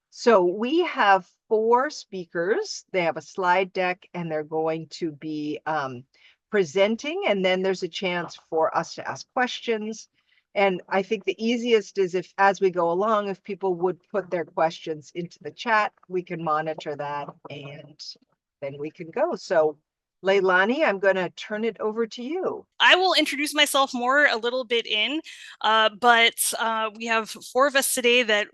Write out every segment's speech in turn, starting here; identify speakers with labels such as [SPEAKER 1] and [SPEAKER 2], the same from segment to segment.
[SPEAKER 1] So we have four speakers. They have a slide deck and they're going to be presenting, and then there's a chance for us to ask questions. And I think the easiest is if, as we go along, if people would put their questions into the chat, we can monitor that and then we can go. So Leilani, I'm going to turn it over to you.
[SPEAKER 2] I will introduce myself more a little bit but we have four of us today that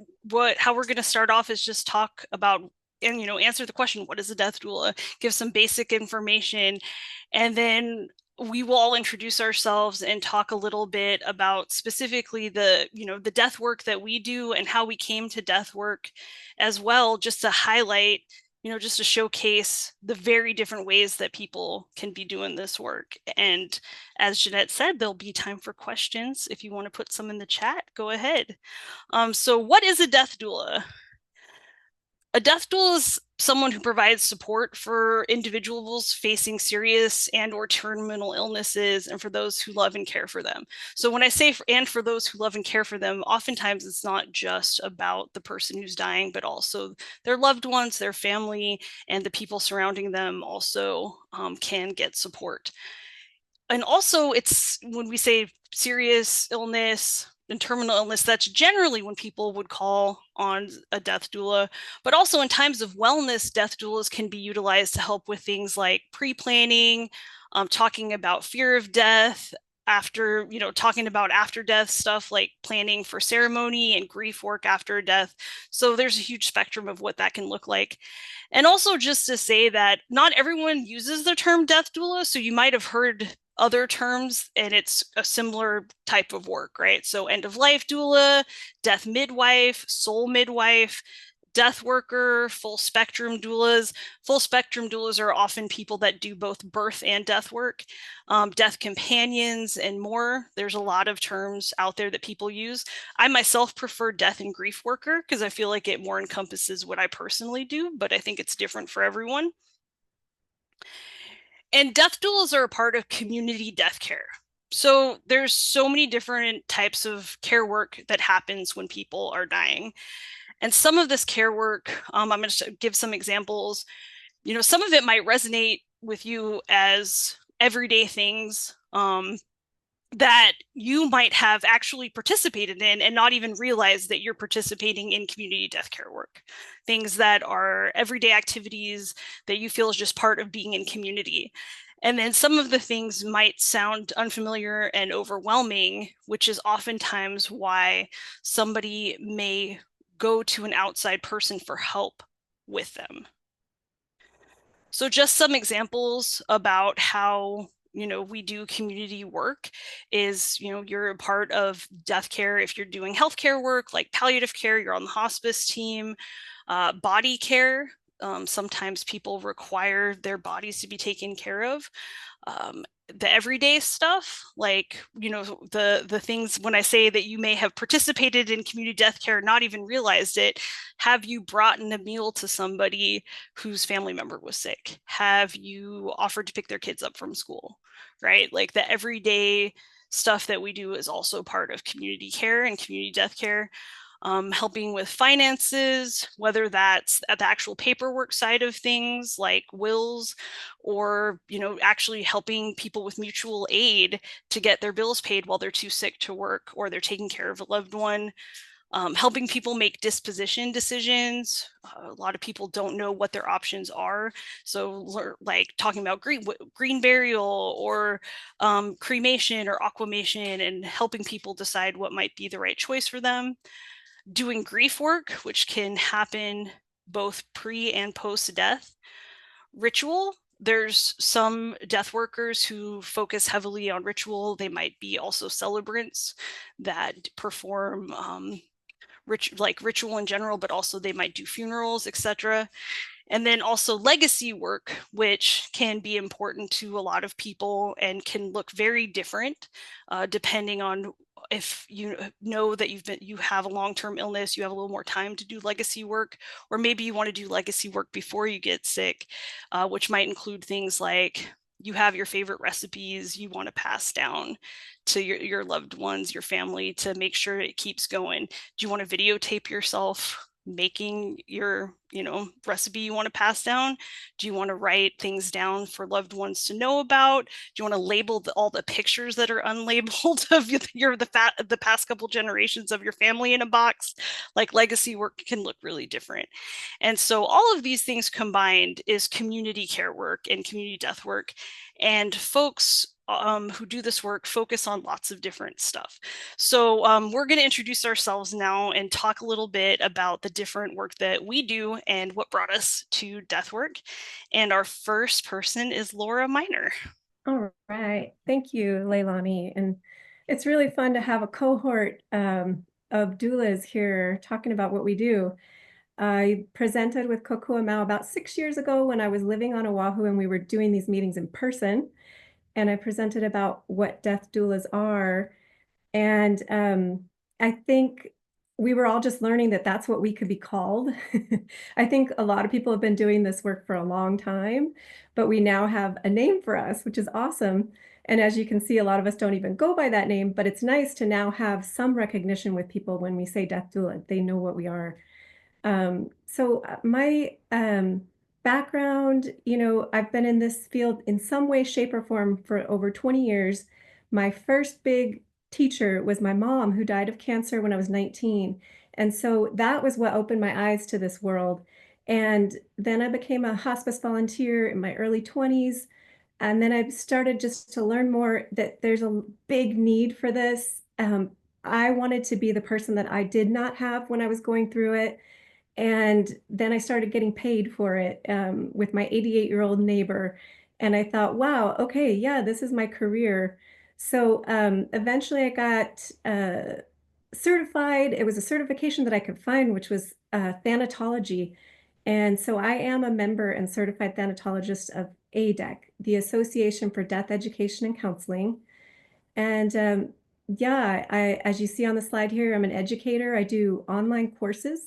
[SPEAKER 2] how we're going to start off is just talk about and answer the question, what is a death doula, give some basic information, and then we will all introduce ourselves and talk a little bit about specifically the death work that we do and how we came to death work as well, just to highlight, just to showcase the very different ways that people can be doing this work. And as Jeanette said, there'll be time for questions. If you want to put some in the chat, go ahead. So what is a death doula? A death doula is someone who provides support for individuals facing serious and or terminal illnesses, and for those who love and care for them. So when I say and for those who love and care for them, oftentimes it's not just about the person who's dying, but also their loved ones, their family, and the people surrounding them also can get support. And also, it's when we say serious illness and terminal illness, that's generally when people would call on a death doula. But also in times of wellness, death doulas can be utilized to help with things like pre-planning, talking about fear of death, talking about after death stuff like planning for ceremony and grief work after death. So there's a huge spectrum of what that can look like. And also just to say that not everyone uses the term death doula. So you might have heard other terms, and it's a similar type of work, right? So end of life doula, death midwife, soul midwife, death worker, full spectrum doulas. Full spectrum doulas are often people that do both birth and death work, death companions, and more. There's a lot of terms out there that people use. I myself prefer death and grief worker because I feel like it more encompasses what I personally do, but I think it's different for everyone. And death doulas are a part of community death care. So there's so many different types of care work that happens when people are dying. And some of this care work, I'm going to give some examples. Some of it might resonate with you as everyday things that you might have actually participated in and not even realize that you're participating in community death care work. Things that are everyday activities that you feel is just part of being in community. And then some of the things might sound unfamiliar and overwhelming, which is oftentimes why somebody may go to an outside person for help with them. So just some examples about how we do community work is, you're a part of death care. If you're doing healthcare work like palliative care, you're on the hospice team. Body care, sometimes people require their bodies to be taken care of. The everyday stuff, like the things, when I say that you may have participated in community death care, not even realized it. Have you brought in a meal to somebody whose family member was sick? Have you offered to pick their kids up from school? Right, like the everyday stuff that we do is also part of community care and community death care. Helping with finances, whether that's at the actual paperwork side of things like wills, or actually helping people with mutual aid to get their bills paid while they're too sick to work or they're taking care of a loved one. Helping people make disposition decisions. A lot of people don't know what their options are. So like talking about green burial or cremation or aquamation, and helping people decide what might be the right choice for them. Doing grief work, which can happen both pre and post death. Ritual, there's some death workers who focus heavily on ritual. They might be also celebrants that perform ritual in general, but also they might do funerals, etc. And then also legacy work, which can be important to a lot of people and can look very different depending on if you know that you have a long-term illness, you have a little more time to do legacy work, or maybe you want to do legacy work before you get sick, which might include things like you have your favorite recipes you want to pass down to your loved ones, your family, to make sure it keeps going. Do you want to videotape yourself making your, recipe you want to pass down? Do you want to write things down for loved ones to know about? Do you want to label all the pictures that are unlabeled of the past couple generations of your family in a box? Like, legacy work can look really different. And so all of these things combined is community care work and community death work. And folks who do this work focus on lots of different stuff. So we're going to introduce ourselves now and talk a little bit about the different work that we do and what brought us to death work. And our first person is Laura Miner.
[SPEAKER 3] All right. Thank you, Leilani. And it's really fun to have a cohort of doulas here talking about what we do. I presented with Kokuamau about 6 years ago when I was living on Oahu and we were doing these meetings in person. And I presented about what death doulas are. And I think we were all just learning that that's what we could be called. I think a lot of people have been doing this work for a long time, but we now have a name for us, which is awesome. And as you can see, a lot of us don't even go by that name, but it's nice to now have some recognition with people when we say death doula. They know what we are. So my background, I've been in this field in some way, shape, or form for over 20 years. My first big teacher was my mom, who died of cancer when I was 19. And so that was what opened my eyes to this world. And then I became a hospice volunteer in my early 20s. And then I started just to learn more that there's a big need for this. I wanted to be the person that I did not have when I was going through it. And then I started getting paid for it with my 88-year-old neighbor. And I thought, wow, okay, yeah, this is my career. So eventually I got certified. It was a certification that I could find, which was thanatology. And so I am a member and certified thanatologist of ADEC, the Association for Death Education and Counseling. And yeah, as you see on the slide here, I'm an educator. I do online courses.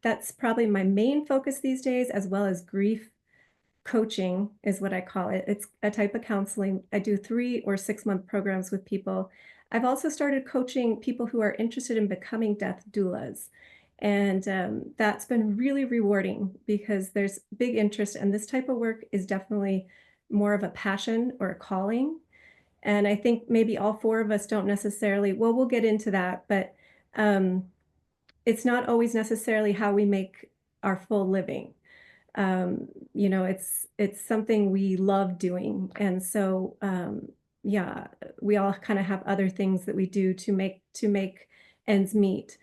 [SPEAKER 3] That's probably my main focus these days, as well as grief coaching is what I call it. It's a type of counseling. I do 3 or 6 month programs with people. I've also started coaching people who are interested in becoming death doulas. And that's been really rewarding because there's big interest, and this type of work is definitely more of a passion or a calling. And I think maybe all 4 of us don't necessarily, well, we'll get into that, but it's not always necessarily how we make our full living. It's something we love doing. And so, yeah, we all kind of have other things that we do to make ends meet.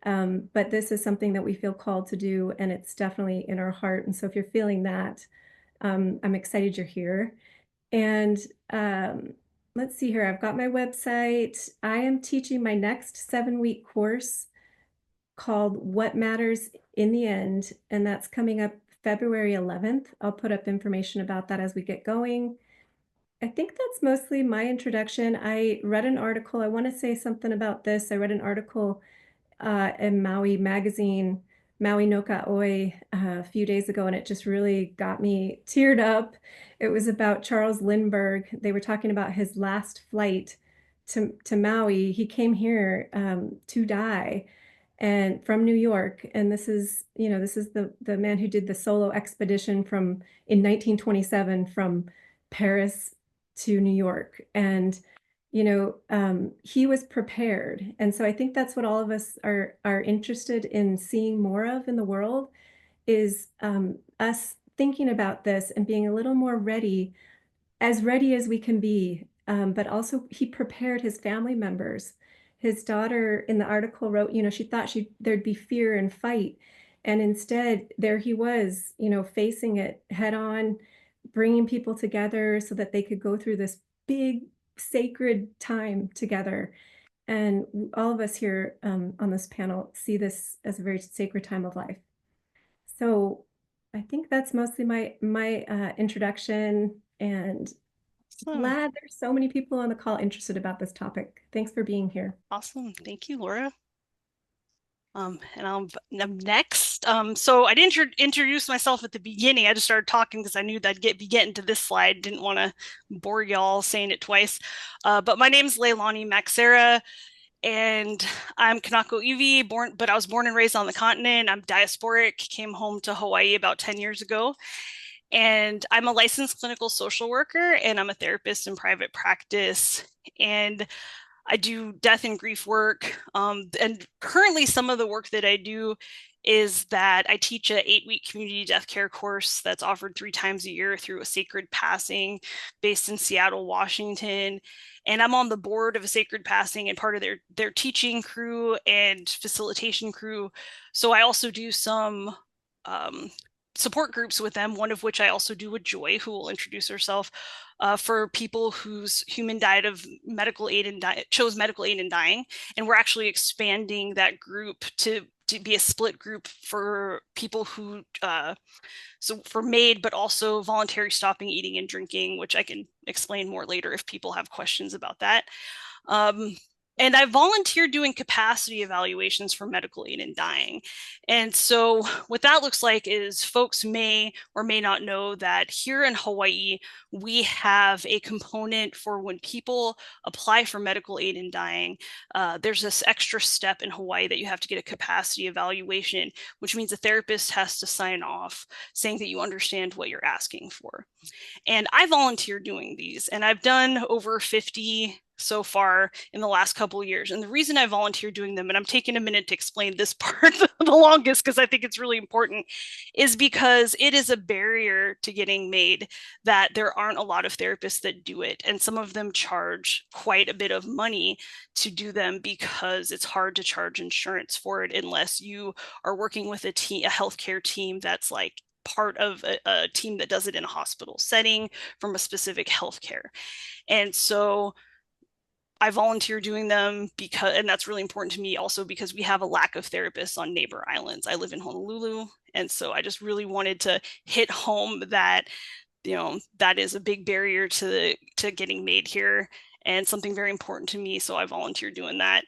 [SPEAKER 3] But this is something that we feel called to do, and it's definitely in our heart. And so if you're feeling that, I'm excited you're here. And let's see here, I've got my website. I am teaching my next 7-week course called What Matters in the End, and that's coming up February 11th. I'll put up information about that as we get going. I think that's mostly my introduction. I read an article. I want to say something about this. I read an article in Maui magazine, Maui no Ka Oi, a few days ago, and it just really got me teared up. It was about Charles Lindbergh. They were talking about his last flight to Maui. He came here to die, and from New York. And this is the man who did the solo expedition in 1927 from Paris to New York. And he was prepared. And so I think that's what all of us are interested in seeing more of in the world, is us thinking about this and being a little more ready as we can be. But also he prepared his family members. His daughter in the article wrote, she thought there'd be fear and fight. And instead, there he was, facing it head on, bringing people together so that they could go through this big sacred time together. And all of us here on this panel see this as a very sacred time of life. So I think that's mostly my introduction, and glad there's so many people on the call interested about this topic. Thanks for being here.
[SPEAKER 2] Awesome. Thank you, Laura. And I'm next. So I didn't introduce myself at the beginning. I just started talking because I knew that I'd be getting to this slide. Didn't want to bore y'all saying it twice. But my name is Leilani Maxera. And I'm Kanako Iwi, but I was born and raised on the continent. I'm diasporic, came home to Hawaii about 10 years ago. And I'm a licensed clinical social worker, and I'm a therapist in private practice. And I do death and grief work. And currently, some of the work that I do is that I teach an 8-week community death care course that's offered 3 times a year through a Sacred Passing based in Seattle, Washington. And I'm on the board of a Sacred Passing and part of their teaching crew and facilitation crew. So I also do some support groups with them, one of which I also do with Joy, who will introduce herself, for people whose human died of medical aid and chose medical aid in dying. And we're actually expanding that group to be a split group for people who, so for MAID, but also voluntary stopping eating and drinking, which I can explain more later if people have questions about that. And I volunteer doing capacity evaluations for medical aid in dying. And so what that looks like is folks may or may not know that here in Hawaii, we have a component for when people apply for medical aid in dying. There's this extra step in Hawaii that you have to get a capacity evaluation, which means a therapist has to sign off saying that you understand what you're asking for. And I volunteer doing these, and I've done over 50 so far in the last couple of years. And the reason I volunteer doing them, and I'm taking a minute to explain this part the longest because I think it's really important, is because it is a barrier to getting MAID that there aren't a lot of therapists that do it. And some of them charge quite a bit of money to do them because it's hard to charge insurance for it unless you are working with a healthcare team that's like part of a team that does it in a hospital setting from a specific healthcare. And so I volunteer doing them because, and that's really important to me also because we have a lack of therapists on neighbor islands. I live in Honolulu. And so I just really wanted to hit home that, you know, that is a big barrier to getting MAID here and something very important to me. So I volunteer doing that.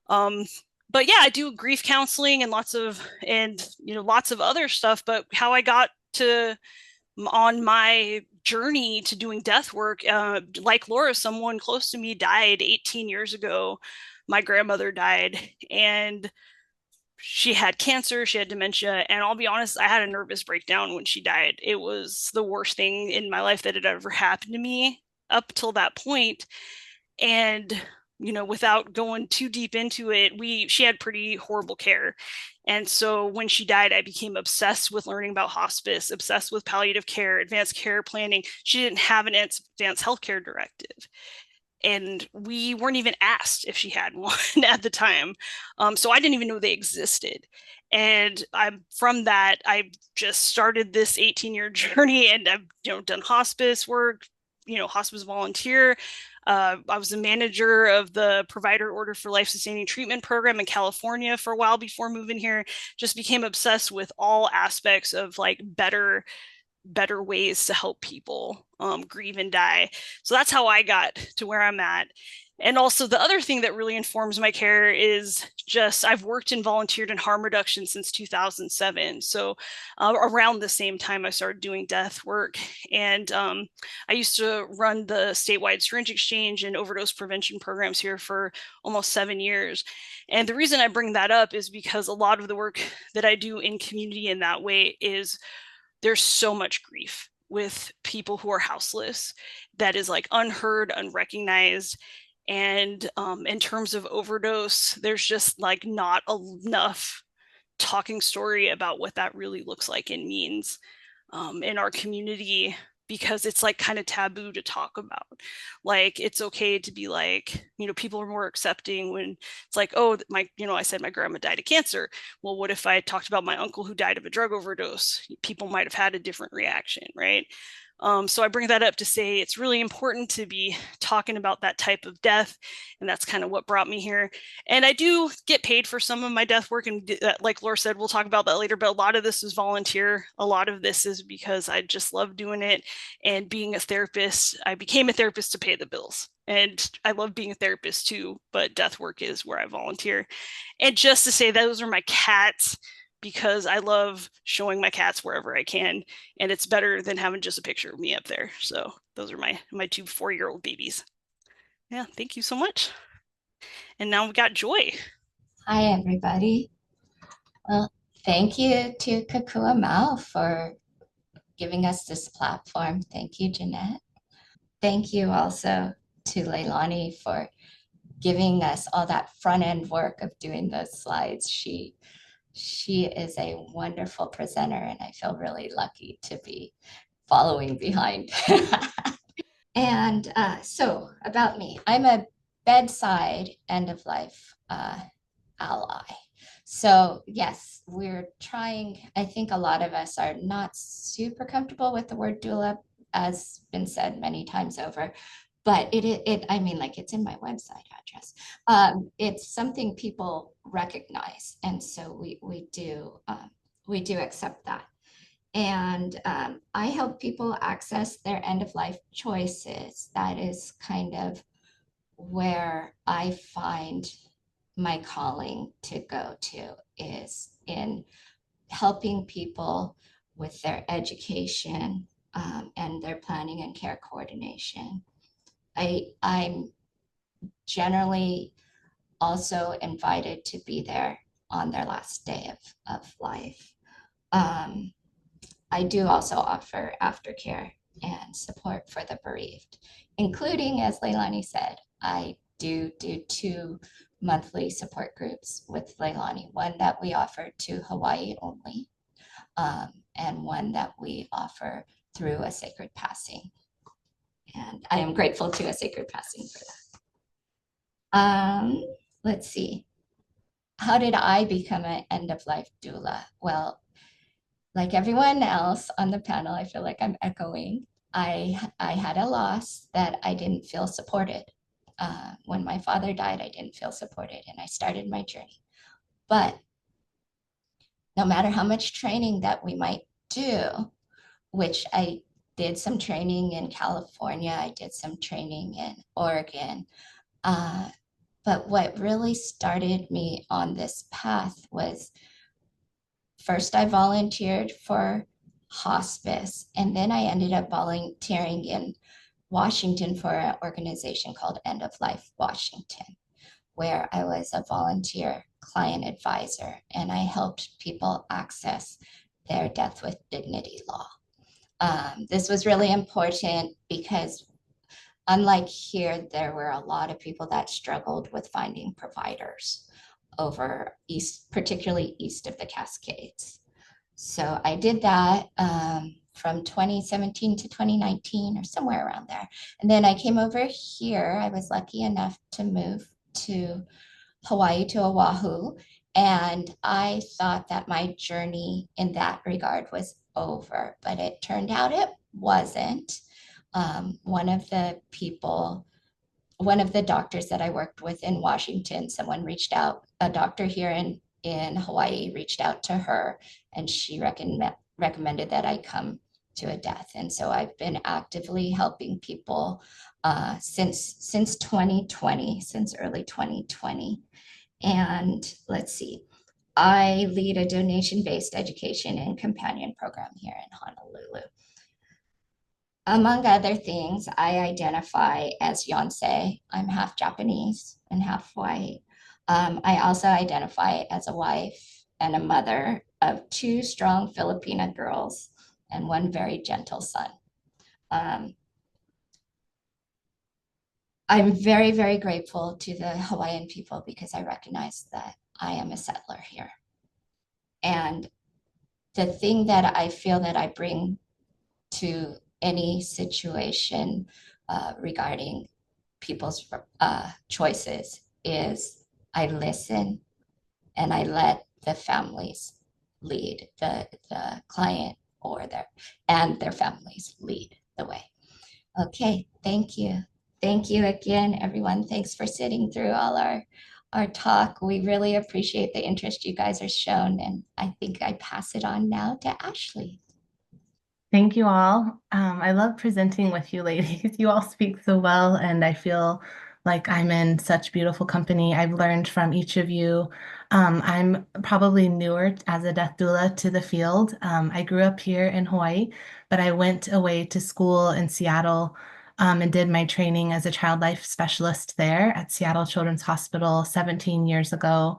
[SPEAKER 2] But yeah, I do grief counseling and lots of other stuff. But how I got to on my journey to doing death work, like Laura, someone close to me died 18 years ago. My grandmother died, and she had cancer, she had dementia, and I'll be honest, I had a nervous breakdown when she died. It was the worst thing in my life that had ever happened to me up till that point. And without going too deep into it, she had pretty horrible care. And so when she died, I became obsessed with learning about hospice, obsessed with palliative care, advanced care planning. She didn't have an advanced healthcare directive. And we weren't even asked if she had one at the time. So I didn't even know they existed. And from that, I just started this 18-year journey, and I've done hospice work, hospice volunteer. I was a manager of the Provider Order for Life Sustaining Treatment program in California for a while before moving here. Just became obsessed with all aspects of like better ways to help people grieve and die. So that's how I got to where I'm at. And also the other thing that really informs my care is just I've worked and volunteered in harm reduction since 2007. So around the same time I started doing death work. And I used to run the statewide syringe exchange and overdose prevention programs here for almost 7 years. And the reason I bring that up is because a lot of the work that I do in community in that way is there's so much grief with people who are houseless that is like unheard, unrecognized. And in terms of overdose, there's just like not enough talking story about what that really looks like and means in our community, because it's like kind of taboo to talk about. Like it's okay to be like, people are more accepting when it's like, oh, I said my grandma died of cancer. Well, what if I talked about my uncle who died of a drug overdose? People might have had a different reaction, right? So I bring that up to say it's really important to be talking about that type of death. And that's kind of what brought me here. And I do get paid for some of my death work. And like Laura said, we'll talk about that later, but a lot of this is volunteer. A lot of this is because I just love doing it. And being a therapist, I became a therapist to pay the bills. And I love being a therapist too, but death work is where I volunteer. And just to say, those are my cats, because I love showing my cats wherever I can, and it's better than having just a picture of me up there. So those are my 2 4-year-old babies. Yeah, thank you so much. And now we got Joy.
[SPEAKER 4] Hi, everybody. Well, thank you to Kakua Mau for giving us this platform. Thank you, Jeanette. Thank you also to Leilani for giving us all that front end work of doing those slides. She is a wonderful presenter, and I feel really lucky to be following behind. And so about me, I'm a bedside end of life ally. So yes, we're trying, I think a lot of us are not super comfortable with the word doula, as been said many times over, but I mean, like it's in my website address. It's something people recognize. And so we do accept that. And I help people access their end of life choices. That is kind of where I find my calling to go to, is in helping people with their education and their planning and care coordination. I'm generally also invited to be there on their last day of life. I do also offer aftercare and support for the bereaved, including, as Leilani said, I do 2 monthly support groups with Leilani, one that we offer to Hawaii only, and one that we offer through A Sacred Passing. And I am grateful to A Sacred Passing for that. Let's see. How did I become an end of life doula? Well, like everyone else on the panel, I feel like I'm echoing. I had a loss that I didn't feel supported. When my father died, I didn't feel supported, and I started my journey. But no matter how much training that we might do, which I did some training in California, I did some training in Oregon, but what really started me on this path was, first I volunteered for hospice, and then I ended up volunteering in Washington for an organization called End of Life Washington, where I was a volunteer client advisor, and I helped people access their death with dignity law. This was really important because, unlike here, there were a lot of people that struggled with finding providers over east, particularly east of the Cascades. So I did that from 2017 to 2019 or somewhere around there. And then I came over here. I was lucky enough to move to Hawaii, to Oahu. And I thought that my journey in that regard was over, but it turned out it wasn't. One of the doctors that I worked with in Washington, someone reached out, a doctor here in Hawaii reached out to her, and she recommended that I come to a death. And so I've been actively helping people since 2020, since early 2020. And let's see, I lead a donation-based education and companion program here in Honolulu. Among other things, I identify as Yonsei. I'm half Japanese and half white. I also identify as a wife and a mother of 2 strong Filipina girls and 1 very gentle son. I'm very, very grateful to the Hawaiian people because I recognize that I am a settler here. And the thing that I feel that I bring to any situation regarding people's choices is I listen and I let the families lead, the client or their families lead the way. Okay, thank you. Thank you again, everyone. Thanks for sitting through all our talk. We really appreciate the interest you guys are shown, and I think I pass it on now to Ashley.
[SPEAKER 5] Thank you all. I love presenting with you ladies. You all speak so well, and I feel like I'm in such beautiful company. I've learned from each of you. I'm probably newer as a death doula to the field. I grew up here in Hawaii, but I went away to school in Seattle and did my training as a child life specialist there at Seattle Children's Hospital 17 years ago.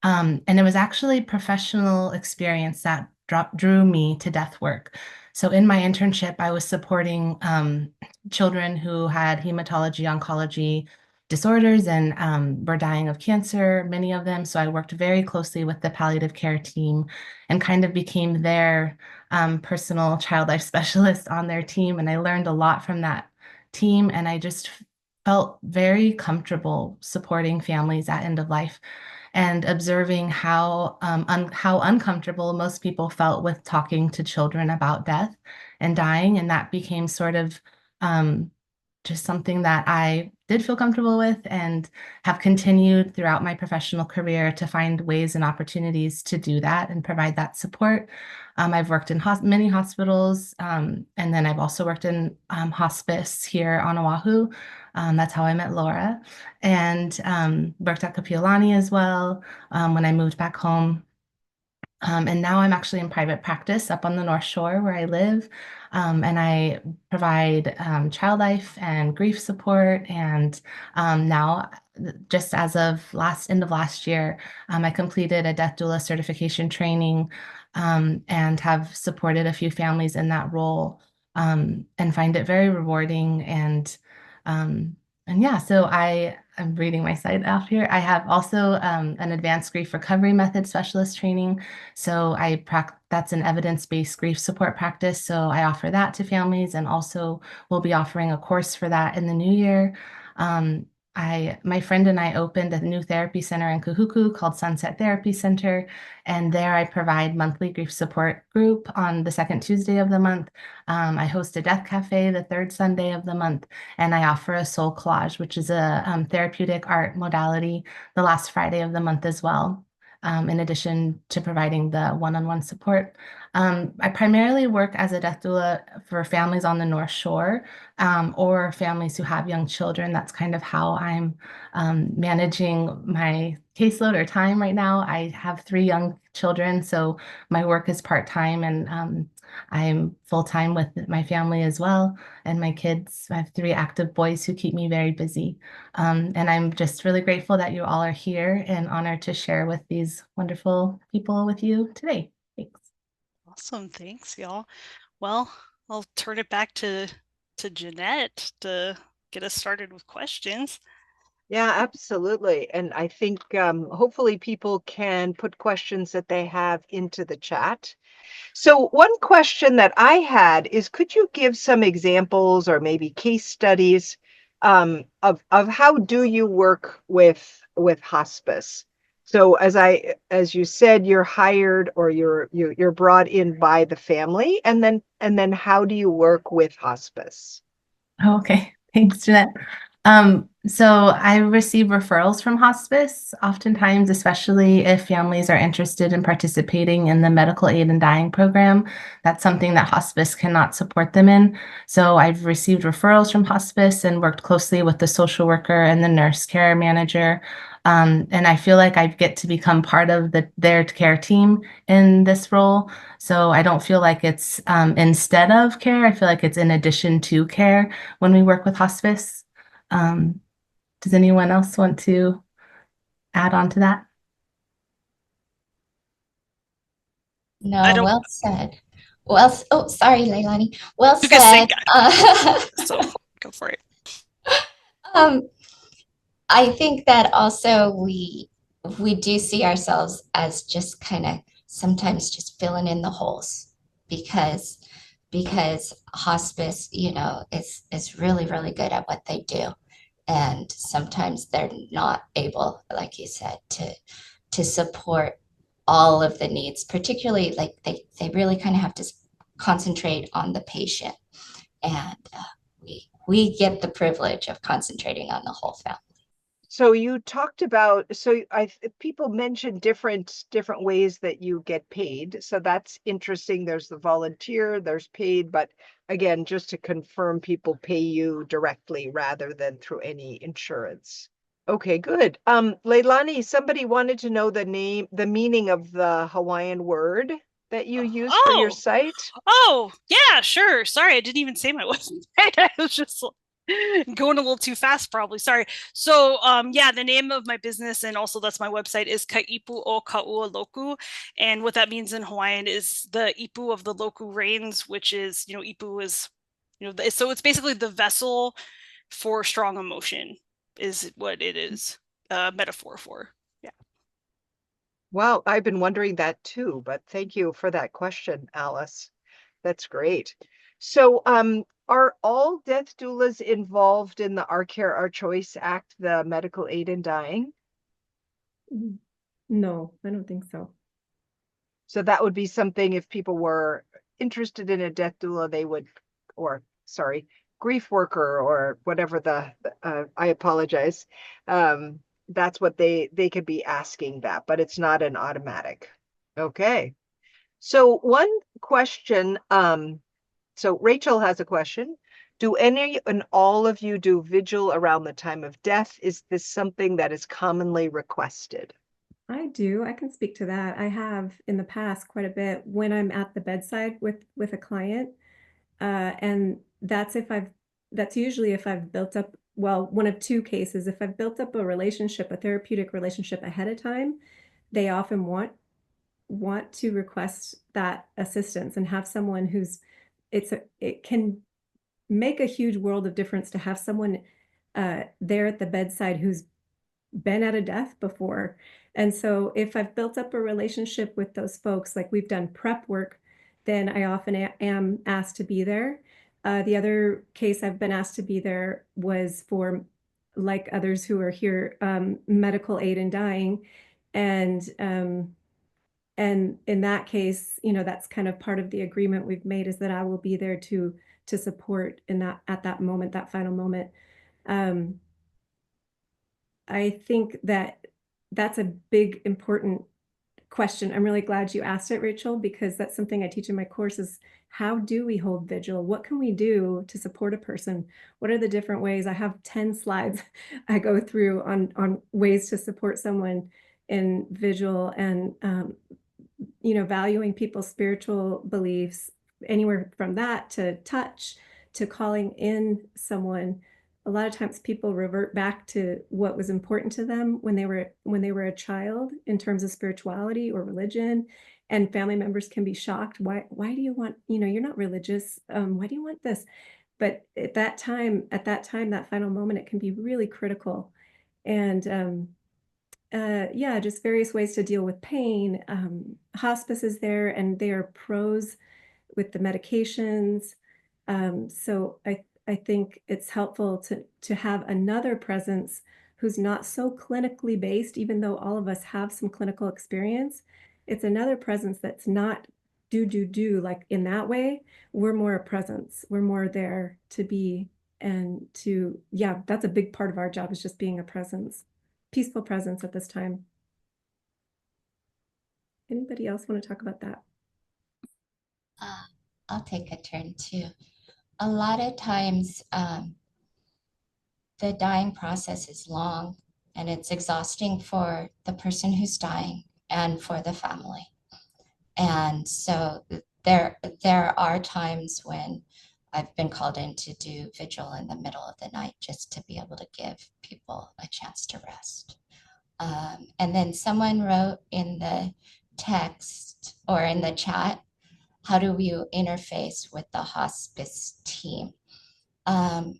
[SPEAKER 5] And it was actually professional experience that drew me to death work. So in my internship, I was supporting children who had hematology oncology disorders and were dying of cancer, many of them. So I worked very closely with the palliative care team and kind of became their personal child life specialist on their team. And I learned a lot from that team. And I just felt very comfortable supporting families at end of life and observing how uncomfortable most people felt with talking to children about death and dying. And that became sort of just something that I did feel comfortable with and have continued throughout my professional career to find ways and opportunities to do that and provide that support. I've worked in many hospitals, and then I've also worked in hospice here on Oahu. That's how I met Laura, and worked at Kapiolani as well when I moved back home. And now I'm actually in private practice up on the North Shore where I live. And I provide child life and grief support. And now, just as of end of last year, I completed a death doula certification training and have supported a few families in that role and find it very rewarding. And yeah, so I'm reading my site out here. I have also an advanced grief recovery method specialist training. So that's an evidence-based grief support practice. So I offer that to families and also will be offering a course for that in the new year. My friend and I opened a new therapy center in Kahuku called Sunset Therapy Center. And there I provide monthly grief support group on the second Tuesday of the month. I host a death cafe the third Sunday of the month. And I offer a soul collage, which is a therapeutic art modality, the last Friday of the month as well. In addition to providing the one-on-one support. I primarily work as a death doula for families on the North Shore or families who have young children. That's kind of how I'm managing my caseload or time right now. I have 3 young children, so my work is part-time and I'm full-time with my family as well and my kids. I have 3 active boys who keep me very busy. And I'm just really grateful that you all are here and honored to share with these wonderful people with you today. Thanks.
[SPEAKER 2] Awesome. Thanks, y'all. Well, I'll turn it back to Jeanette to get us started with questions.
[SPEAKER 1] Yeah, absolutely. And I think hopefully people can put questions that they have into the chat. So one question that I had is, could you give some examples or maybe case studies of how do you work with hospice? So as you said, you're hired or you're brought in by the family, and then how do you work with hospice?
[SPEAKER 5] Okay, thanks, Jeanette. So I receive referrals from hospice, oftentimes, especially if families are interested in participating in the medical aid in dying program. That's something that hospice cannot support them in. So I've received referrals from hospice and worked closely with the social worker and the nurse care manager. And I feel like I get to become part of their care team in this role. So I don't feel like it's instead of care. I feel like it's in addition to care when we work with hospice. Does anyone else want to add on to that?
[SPEAKER 4] No,
[SPEAKER 2] I don't-
[SPEAKER 4] well said. Well, oh, sorry, Leilani. Well
[SPEAKER 2] You can say
[SPEAKER 4] said.
[SPEAKER 2] So go for it.
[SPEAKER 4] I think that also we do see ourselves as just kind of sometimes just filling in the holes because hospice, is really, really good at what they do. And sometimes they're not able, like you said, to support all of the needs, particularly like they really kind of have to concentrate on the patient. And we get the privilege of concentrating on the whole family.
[SPEAKER 1] So you talked about, people mentioned different ways that you get paid. So that's interesting. There's the volunteer, there's paid, but again, just to confirm, people pay you directly rather than through any insurance. Okay, good. Leilani, somebody wanted to know the meaning of the Hawaiian word that you use for your site.
[SPEAKER 2] Oh, yeah, sure. Sorry, I didn't even say my website. I was just Going a little too fast, probably. Sorry. So, yeah, the name of my business and also that's my website is Kaipu o Kaua Loku, and what that means in Hawaiian is the Ipu of the Loku rains, which is, Ipu is, so it's basically the vessel for strong emotion, is what it is, metaphor for. Yeah.
[SPEAKER 1] Wow, I've been wondering that too, but thank you for that question, Alice. That's great. So, are all death doulas involved in the Our Care, Our Choice Act, the medical aid in dying?
[SPEAKER 3] No, I don't think so.
[SPEAKER 1] So that would be something if people were interested in a death doula, they would, or sorry, grief worker or whatever I apologize. That's what they could be asking that, but it's not an automatic. Okay. So one question, so Rachel has a question. Do any and all of you do vigil around the time of death? Is this something that is commonly requested?
[SPEAKER 3] I do. I can speak to that. I have in the past quite a bit when I'm at the bedside with a client, and that's usually if I've built up, well, one of two cases. If I've built up a relationship, a therapeutic relationship ahead of time, they often want to request that assistance and have someone it can make a huge world of difference to have someone there at the bedside who's been at a death before. And so if I've built up a relationship with those folks, like we've done prep work, then I often am asked to be there. The other case I've been asked to be there was for, like others who are here, medical aid in dying. And in that case, that's kind of part of the agreement we've made, is that I will be there to support in that, at that moment, that final moment. I think that's a big, important question. I'm really glad you asked it, Rachel, because that's something I teach in my course is how do we hold vigil? What can we do to support a person? What are the different ways? I have 10 slides I go through on ways to support someone in vigil, and valuing people's spiritual beliefs, anywhere from that to touch, to calling in someone. A lot of times people revert back to what was important to them when they were a child in terms of spirituality or religion, and family members can be shocked. Why do you want, you're not religious. Why do you want this? But at that time, that final moment, it can be really critical. And yeah, just various ways to deal with pain. Hospice is there, and they are pros with the medications. So I think it's helpful to have another presence who's not so clinically based, even though all of us have some clinical experience. It's another presence that's not do like in that way. We're more a presence. We're more there to be, and to, yeah, that's a big part of our job, is just being a presence, peaceful presence at this time. Anybody else want to talk about that?
[SPEAKER 4] I'll take a turn too. A lot of times, the dying process is long and it's exhausting for the person who's dying and for the family. And so there are times when I've been called in to do vigil in the middle of the night just to be able to give people a chance to rest. And then someone wrote in the text or in the chat, how do you interface with the hospice team? I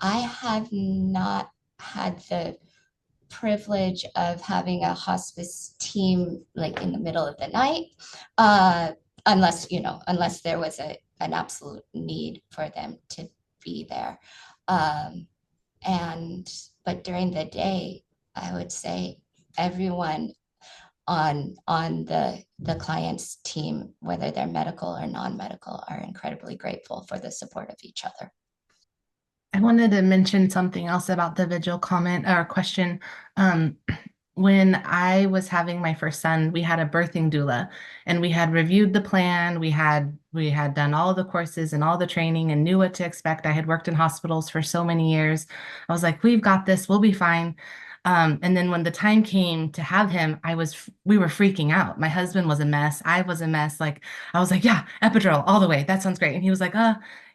[SPEAKER 4] have not had the privilege of having a hospice team like in the middle of the night, unless there was an absolute need for them to be there. But during the day, I would say everyone on the client's team, whether they're medical or non-medical, are incredibly grateful for the support of each other.
[SPEAKER 5] I wanted to mention something else about the vigil comment or question. When I was having my first son, we had a birthing doula, and we had reviewed the plan. We had done all the courses and all the training and knew what to expect. I had worked in hospitals for so many years. I was like, we've got this, we'll be fine. And then when the time came to have him, we were freaking out. My husband was a mess. I was a mess. Like, I was like, yeah, epidural all the way. That sounds great. And he was like,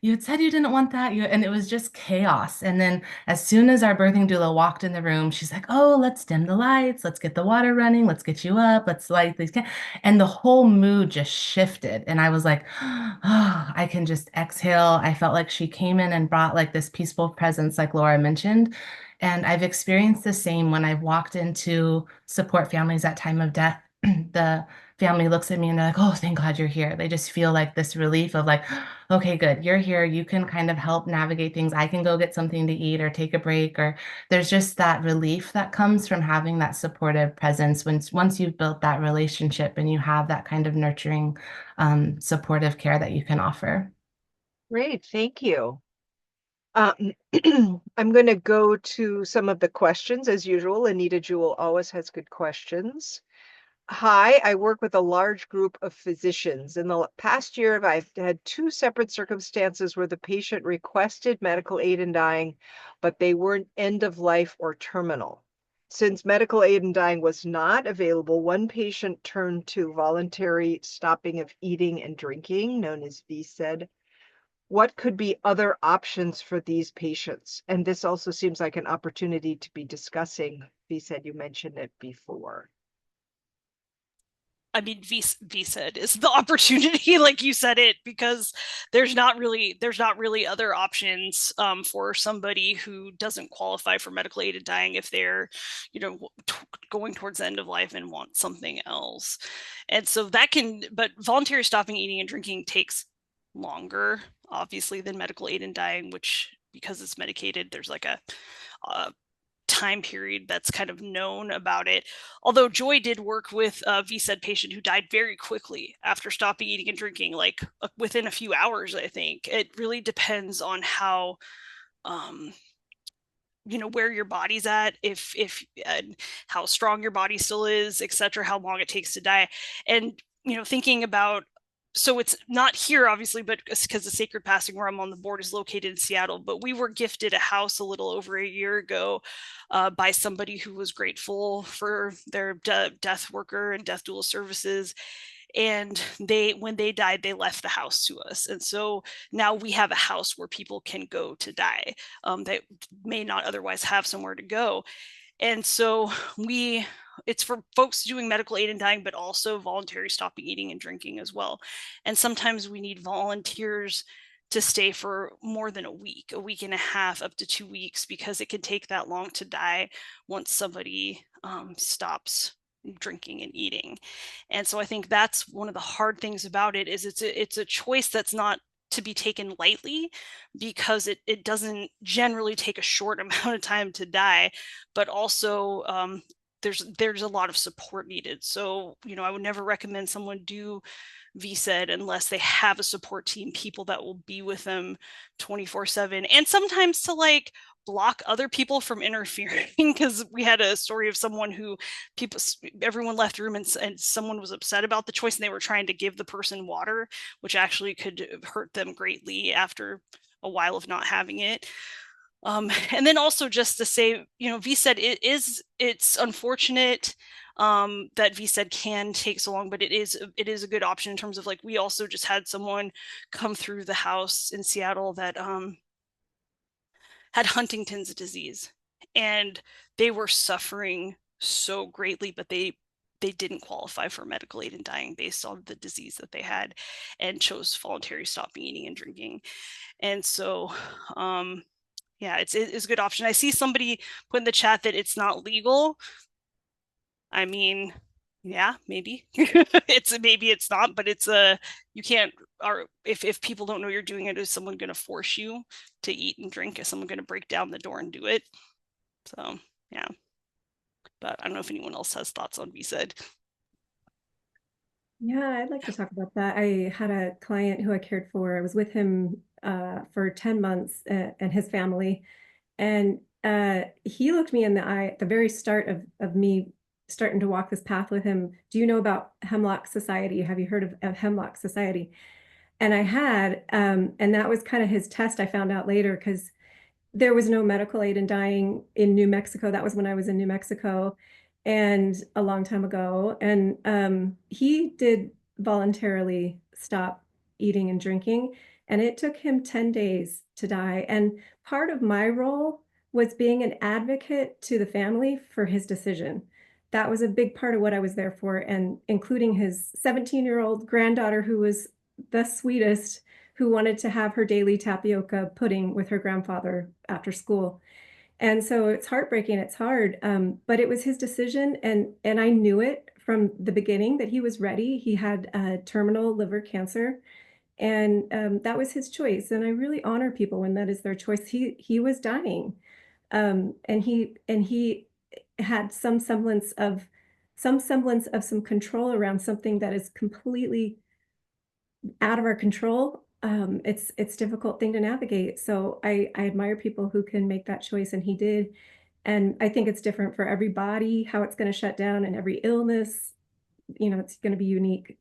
[SPEAKER 5] you had said you didn't want that. And it was just chaos. And then as soon as our birthing doula walked in the room, she's like, oh, let's dim the lights. Let's get the water running. Let's get you up. Let's light these. And the whole mood just shifted. And I was like, oh, I can just exhale. I felt like she came in and brought like this peaceful presence, like Laura mentioned. And I've experienced the same when I've walked into support families at time of death. The family looks at me and they're like, oh, thank God you're here. They just feel like this relief of like, okay, good, you're here. You can kind of help navigate things. I can go get something to eat or take a break, or there's just that relief that comes from having that supportive presence once you've built that relationship and you have that kind of nurturing, supportive care that you can offer.
[SPEAKER 1] Great, thank you. I'm going to go to some of the questions as usual. Anita Jewell always has good questions. Hi, I work with a large group of physicians. In the past year, I've had two separate circumstances where the patient requested medical aid in dying, but they weren't end of life or terminal. Since medical aid in dying was not available, one patient turned to voluntary stopping of eating and drinking, known as VSED. What could be other options for these patients? And this also seems like an opportunity to be discussing. VSED, you mentioned it before.
[SPEAKER 2] I mean, VSED is the opportunity, like you said it, because there's not really other options for somebody who doesn't qualify for medical aid in dying if they're, going towards the end of life and want something else. And so but voluntary stopping eating and drinking takes longer, obviously, than medical aid in dying, which, because it's medicated, there's like a time period that's kind of known about it. Although Joy did work with a VSED patient who died very quickly after stopping eating and drinking, like within a few hours, I think. It really depends on how, where your body's at, if how strong your body still is, etc., how long it takes to die. And, thinking about, so it's not here, obviously, but because the Sacred Passing, where I'm on the board, is located in Seattle. But we were gifted a house a little over a year ago by somebody who was grateful for their death worker and death doula services. And when they died, they left the house to us. And so now we have a house where people can go to die that may not otherwise have somewhere to go. And so it's for folks doing medical aid in dying, but also voluntary stopping eating and drinking as well. And sometimes we need volunteers to stay for more than a week and a half, up to 2 weeks, because it can take that long to die once somebody stops drinking and eating. And so I think that's one of the hard things about it, is it's a choice that's not to be taken lightly, because it doesn't generally take a short amount of time to die, but also there's a lot of support needed. So, I would never recommend someone do VSED unless they have a support team, people that will be with them 24/7, and sometimes to like block other people from interfering, because we had a story of someone who everyone left the room and someone was upset about the choice, and they were trying to give the person water, which actually could hurt them greatly after a while of not having it. And then also just to say, VSED, it's unfortunate that VSED can take so long, but it is a good option in terms of, like, we also just had someone come through the house in Seattle that had Huntington's disease, and they were suffering so greatly, but they didn't qualify for medical aid in dying based on the disease that they had, and chose voluntary stopping eating and drinking. And so yeah, it's a good option. I see somebody put in the chat that it's not legal. I mean, yeah, maybe maybe it's not, but you can't, or if people don't know you're doing it, is someone going to force you to eat and drink? Is someone going to break down the door and do it? So yeah, but I don't know if anyone else has thoughts on VSED.
[SPEAKER 3] Yeah, I'd like to talk about that. I had a client who I cared for. I was with him for 10 months and his family. And he looked me in the eye at the very start of me starting to walk this path with him. Do you know about Hemlock Society? Have you heard of Hemlock Society? And I had, and that was kind of his test, I found out later, because there was no medical aid in dying in New Mexico. That was when I was in New Mexico and a long time ago. And he did voluntarily stop eating and drinking. And it took him 10 days to die. And part of my role was being an advocate to the family for his decision. That was a big part of what I was there for, and including his 17-year-old granddaughter, who was the sweetest, who wanted to have her daily tapioca pudding with her grandfather after school. And so it's heartbreaking, it's hard, but it was his decision, and I knew it from the beginning that he was ready. He had terminal liver cancer, and that was his choice. And I really honor people when that is their choice. He was dying, and he had some semblance of some control around something that is completely out of our control. It's difficult thing to navigate. So I admire people who can make that choice, and he did. And I think it's different for every body, how it's going to shut down, and every illness, it's going to be unique.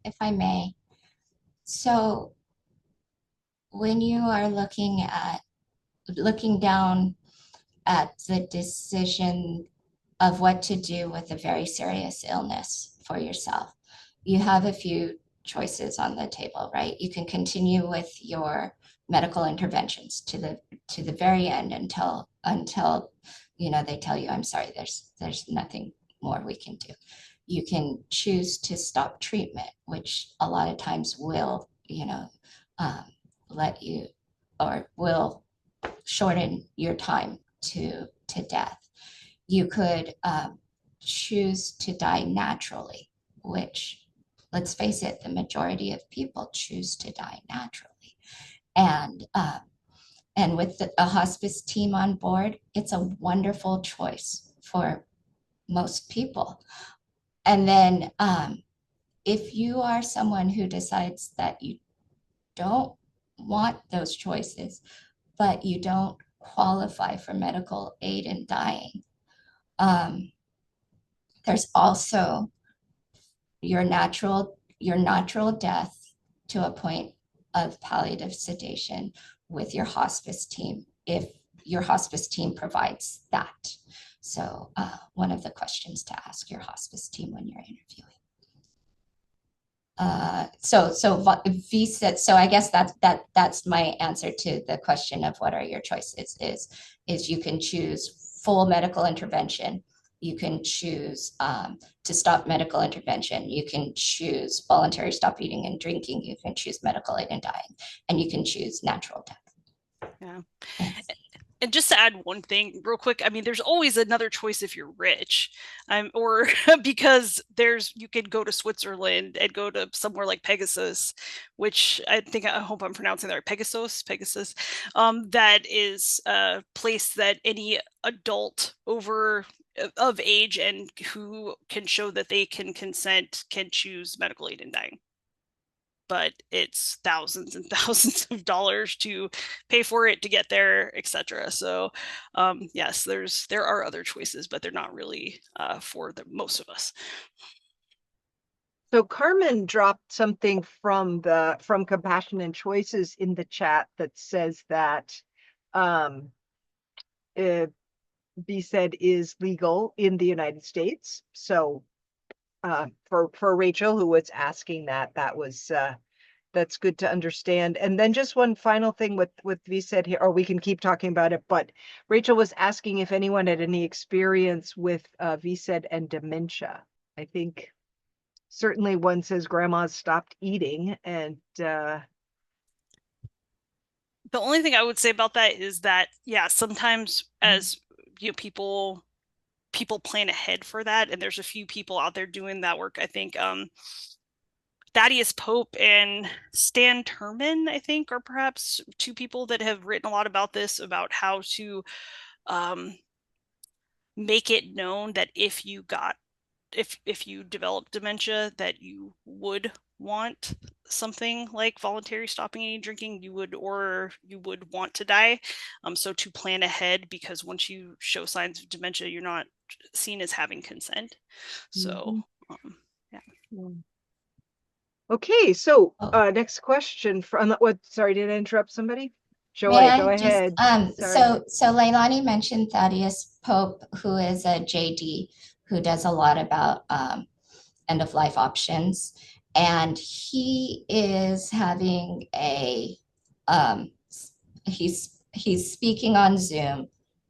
[SPEAKER 4] If I may. So when you are looking down at the decision of what to do with a very serious illness for yourself, you have a few choices on the table, right? You can continue with your medical interventions to the very end until they tell you, I'm sorry, there's nothing more we can do. You can choose to stop treatment, which a lot of times will let you, or will shorten your time to death. You could choose to die naturally, which, let's face it, the majority of people choose to die naturally. And with a hospice team on board, it's a wonderful choice for most people. And then if you are someone who decides that you don't want those choices, but you don't qualify for medical aid in dying, there's also your natural death to a point of palliative sedation with your hospice team, if your hospice team provides that. So one of the questions to ask your hospice team when you're interviewing. So V said, so I guess that's my answer to the question of what are your choices, is you can choose full medical intervention. You can choose to stop medical intervention. You can choose voluntary stop eating and drinking. You can choose medical aid in dying, and you can choose natural death.
[SPEAKER 2] Yeah.
[SPEAKER 4] Thanks.
[SPEAKER 2] And just to add one thing real quick, I mean, there's always another choice if you're rich, or because you could go to Switzerland and go to somewhere like Pegasus, which I hope I'm pronouncing that right, Pegasus. That is a place that any adult of age and who can show that they can consent can choose medical aid in dying. But it's thousands and thousands of dollars to pay for it, to get there, etc. So yes, there are other choices, but they're not really for most of us.
[SPEAKER 1] So Carmen dropped something from Compassion and Choices in the chat that says that VSED is legal in the United States. So for Rachel, who was asking that was that's good to understand. And then just one final thing with VSED here, or we can keep talking about it, but Rachel was asking if anyone had any experience with VSED and dementia. I think certainly one says grandma's stopped eating, and
[SPEAKER 2] the only thing I would say about that is that, yeah, sometimes as people plan ahead for that, and there's a few people out there doing that work. I think Thaddeus Pope and Stan Terman, I think, are perhaps two people that have written a lot about this, about how to make it known that if you develop dementia, that you would want something like voluntary stopping eating, drinking, you would want to die. So to plan ahead, because once you show signs of dementia, you're not seen as having consent. So yeah.
[SPEAKER 1] Okay, so
[SPEAKER 4] Oh.
[SPEAKER 1] next question from what? Sorry, did I interrupt somebody?
[SPEAKER 4] May
[SPEAKER 1] Joy, go
[SPEAKER 4] I just,
[SPEAKER 1] ahead. Sorry.
[SPEAKER 4] so Leilani mentioned Thaddeus Pope, who is a JD, who does a lot about end of life options. And he is having um, he's speaking on Zoom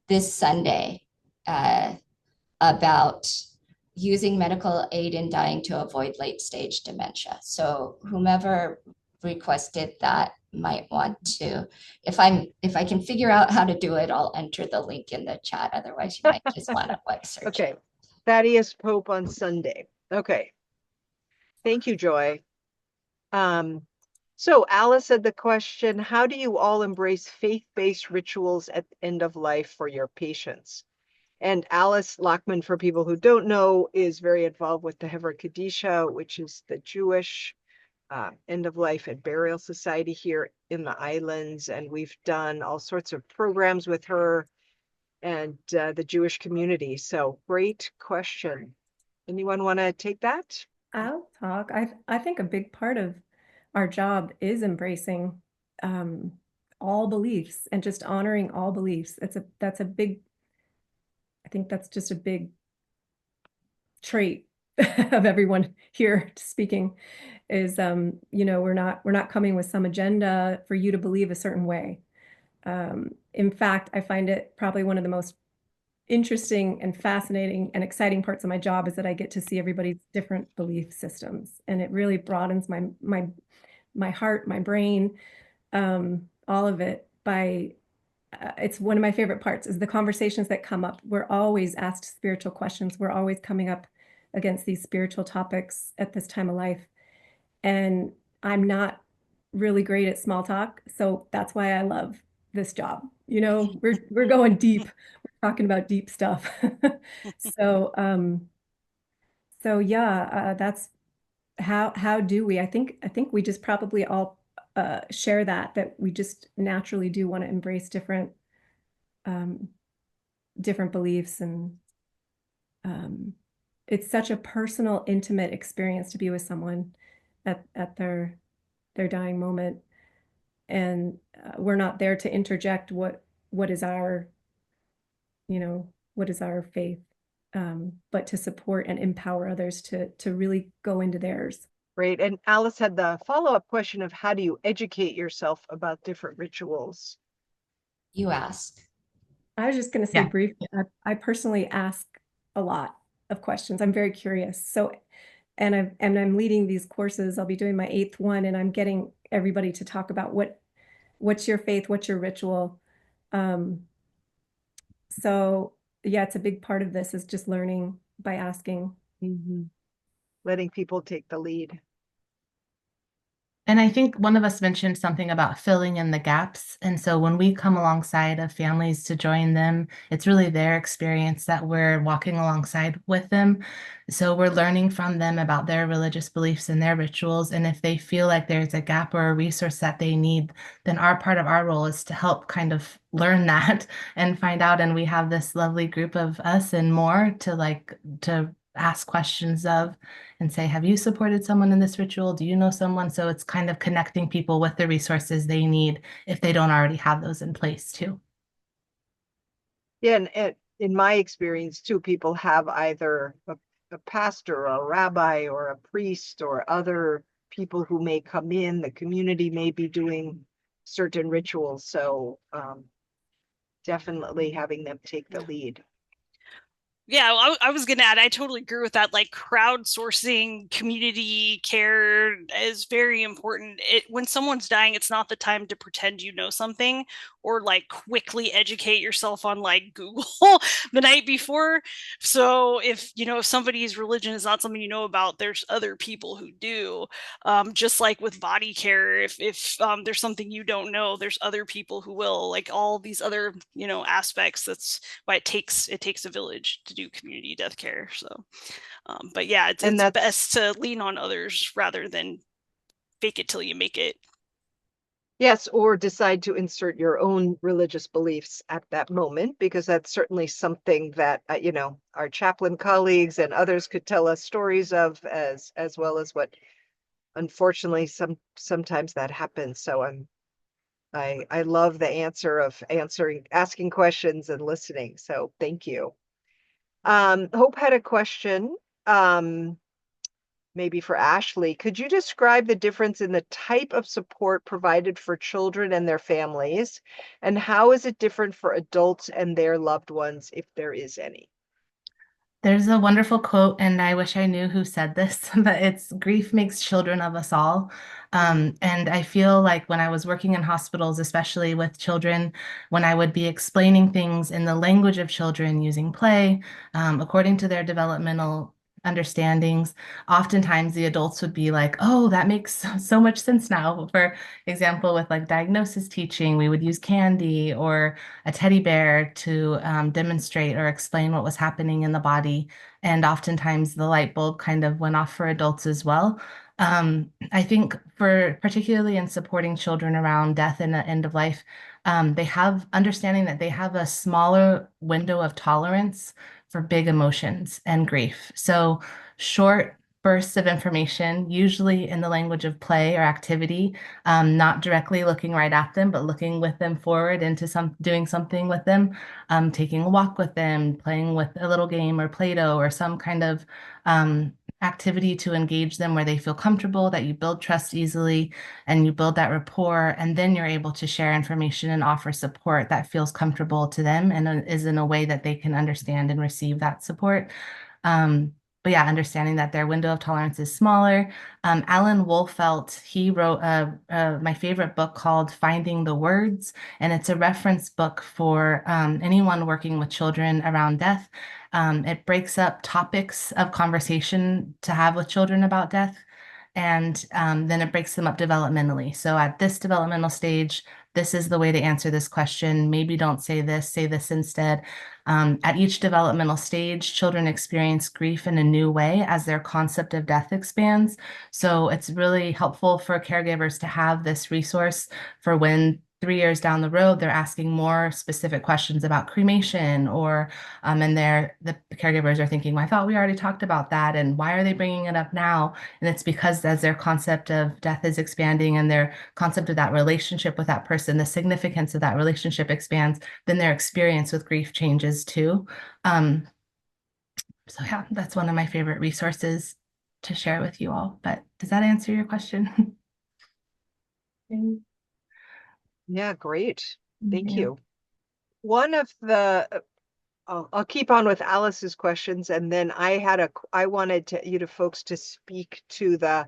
[SPEAKER 4] this Sunday about using medical aid in dying to avoid late stage dementia. So whomever requested that might want to, if I can figure out how to do it, I'll enter the link in the chat. Otherwise, you might just want to web search.
[SPEAKER 1] Okay, Thaddeus Pope on Sunday. Okay. Thank you, Joy. So Alice said the question, how do you all embrace faith-based rituals at the end of life for your patients? And Alice Lockman, for people who don't know, is very involved with the Hever Kadisha, which is the Jewish end of life and burial society here in the islands. And we've done all sorts of programs with her and the Jewish community. So great question. Anyone want to take that?
[SPEAKER 3] I'll talk. I think a big part of our job is embracing all beliefs and just honoring all beliefs. That's a big, I think that's just a big trait of everyone here speaking is we're not coming with some agenda for you to believe a certain way. In fact, I find it probably one of the most interesting and fascinating and exciting parts of my job is that I get to see everybody's different belief systems, and it really broadens my heart, my brain, all of it. By it's one of my favorite parts is the conversations that come up. We're always asked spiritual questions. We're always coming up against these spiritual topics at this time of life, and I'm not really great at small talk, so that's why I love this job. We're going deep. We're talking about deep stuff. So yeah, that's how do we? I think we just probably all share that we just naturally do want to embrace um, different beliefs, and it's such a personal, intimate experience to be with someone at their dying moment, and we're not there to interject what is our what is our faith, but to support and empower others to really go into theirs.
[SPEAKER 1] Great. And Alice had the follow-up question of how do you educate yourself about different rituals?
[SPEAKER 4] You ask.
[SPEAKER 3] I was just going to say
[SPEAKER 5] Yeah.
[SPEAKER 3] briefly, I personally ask a lot of questions. I'm very curious. So, and I'm leading these courses. I'll be doing my 8th one, and I'm getting everybody to talk about what's your faith, what's your ritual. So yeah, it's a big part of this is just learning by asking.
[SPEAKER 1] Letting people take the lead.
[SPEAKER 5] And I think one of us mentioned something about filling in the gaps. And so when we come alongside of families to join them, it's really their experience that we're walking alongside with them. So we're learning from them about their religious beliefs and their rituals. And if they feel like there's a gap or a resource that they need, then part of our role is to help kind of learn that and find out. And we have this lovely group of us and more to ask questions of and say, have you supported someone in this ritual? Do you know someone? So it's kind of connecting people with the resources they need if they don't already have those in place too.
[SPEAKER 1] Yeah, and in my experience too, people have either a pastor or a rabbi or a priest or other people who may come in, the community may be doing certain rituals. So definitely having them take the lead.
[SPEAKER 2] Yeah, I was gonna add, I totally agree with that. Like crowdsourcing community care is very important. When someone's dying, it's not the time to pretend you know something or like quickly educate yourself on like Google the night before. So if somebody's religion is not something you know about, there's other people who do. Just like with body care, if there's something you don't know, there's other people who will. Like all these other aspects. That's why it takes a village to do community death care. So but yeah, it's best to lean on others rather than fake it till you make it.
[SPEAKER 1] Yes, or decide to insert your own religious beliefs at that moment, because that's certainly something that our chaplain colleagues and others could tell us stories of, as well as what unfortunately, sometimes that happens. So I love the answer of asking questions and listening. So thank you. Hope had a question. Maybe for Ashley. Could you describe the difference in the type of support provided for children and their families, and how is it different for adults and their loved ones, if there is any?
[SPEAKER 5] There's a wonderful quote, and I wish I knew who said this, but it's grief makes children of us all. And I feel like when I was working in hospitals, especially with children, when I would be explaining things in the language of children using play, according to their developmental understandings, oftentimes the adults would be like, oh, that makes so much sense now. For example, with like diagnosis teaching, we would use candy or a teddy bear to demonstrate or explain what was happening in the body. And oftentimes the light bulb kind of went off for adults as well. I think for particularly in supporting children around death and the end of life, they have understanding that they have a smaller window of tolerance for big emotions and grief. So short bursts of information, usually in the language of play or activity, not directly looking right at them, but looking with them forward into doing something with them, taking a walk with them, playing with a little game or Play-Doh or some kind of activity to engage them where they feel comfortable, that you build trust easily and you build that rapport, and then you're able to share information and offer support that feels comfortable to them and is in a way that they can understand and receive that support. But yeah, understanding that their window of tolerance is smaller. Alan Wolfelt, he wrote my favorite book called Finding the Words, and it's a reference book for anyone working with children around death. It breaks up topics of conversation to have with children about death, and then it breaks them up developmentally. So at this developmental stage, this is the way to answer this question. Maybe don't say this instead. At each developmental stage, children experience grief in a new way as their concept of death expands. So it's really helpful for caregivers to have this resource for when 3 years down the road, they're asking more specific questions about cremation, or and the caregivers are thinking, well, I thought we already talked about that, and why are they bringing it up now? And it's because as their concept of death is expanding and their concept of that relationship with that person, the significance of that relationship expands, then their experience with grief changes too. So yeah, that's one of my favorite resources to share with you all. But does that answer your question?
[SPEAKER 1] Yeah, great. Thank
[SPEAKER 5] Yeah.
[SPEAKER 1] you. One of the, I'll keep on with Alice's questions, and then I wanted you folks to speak to the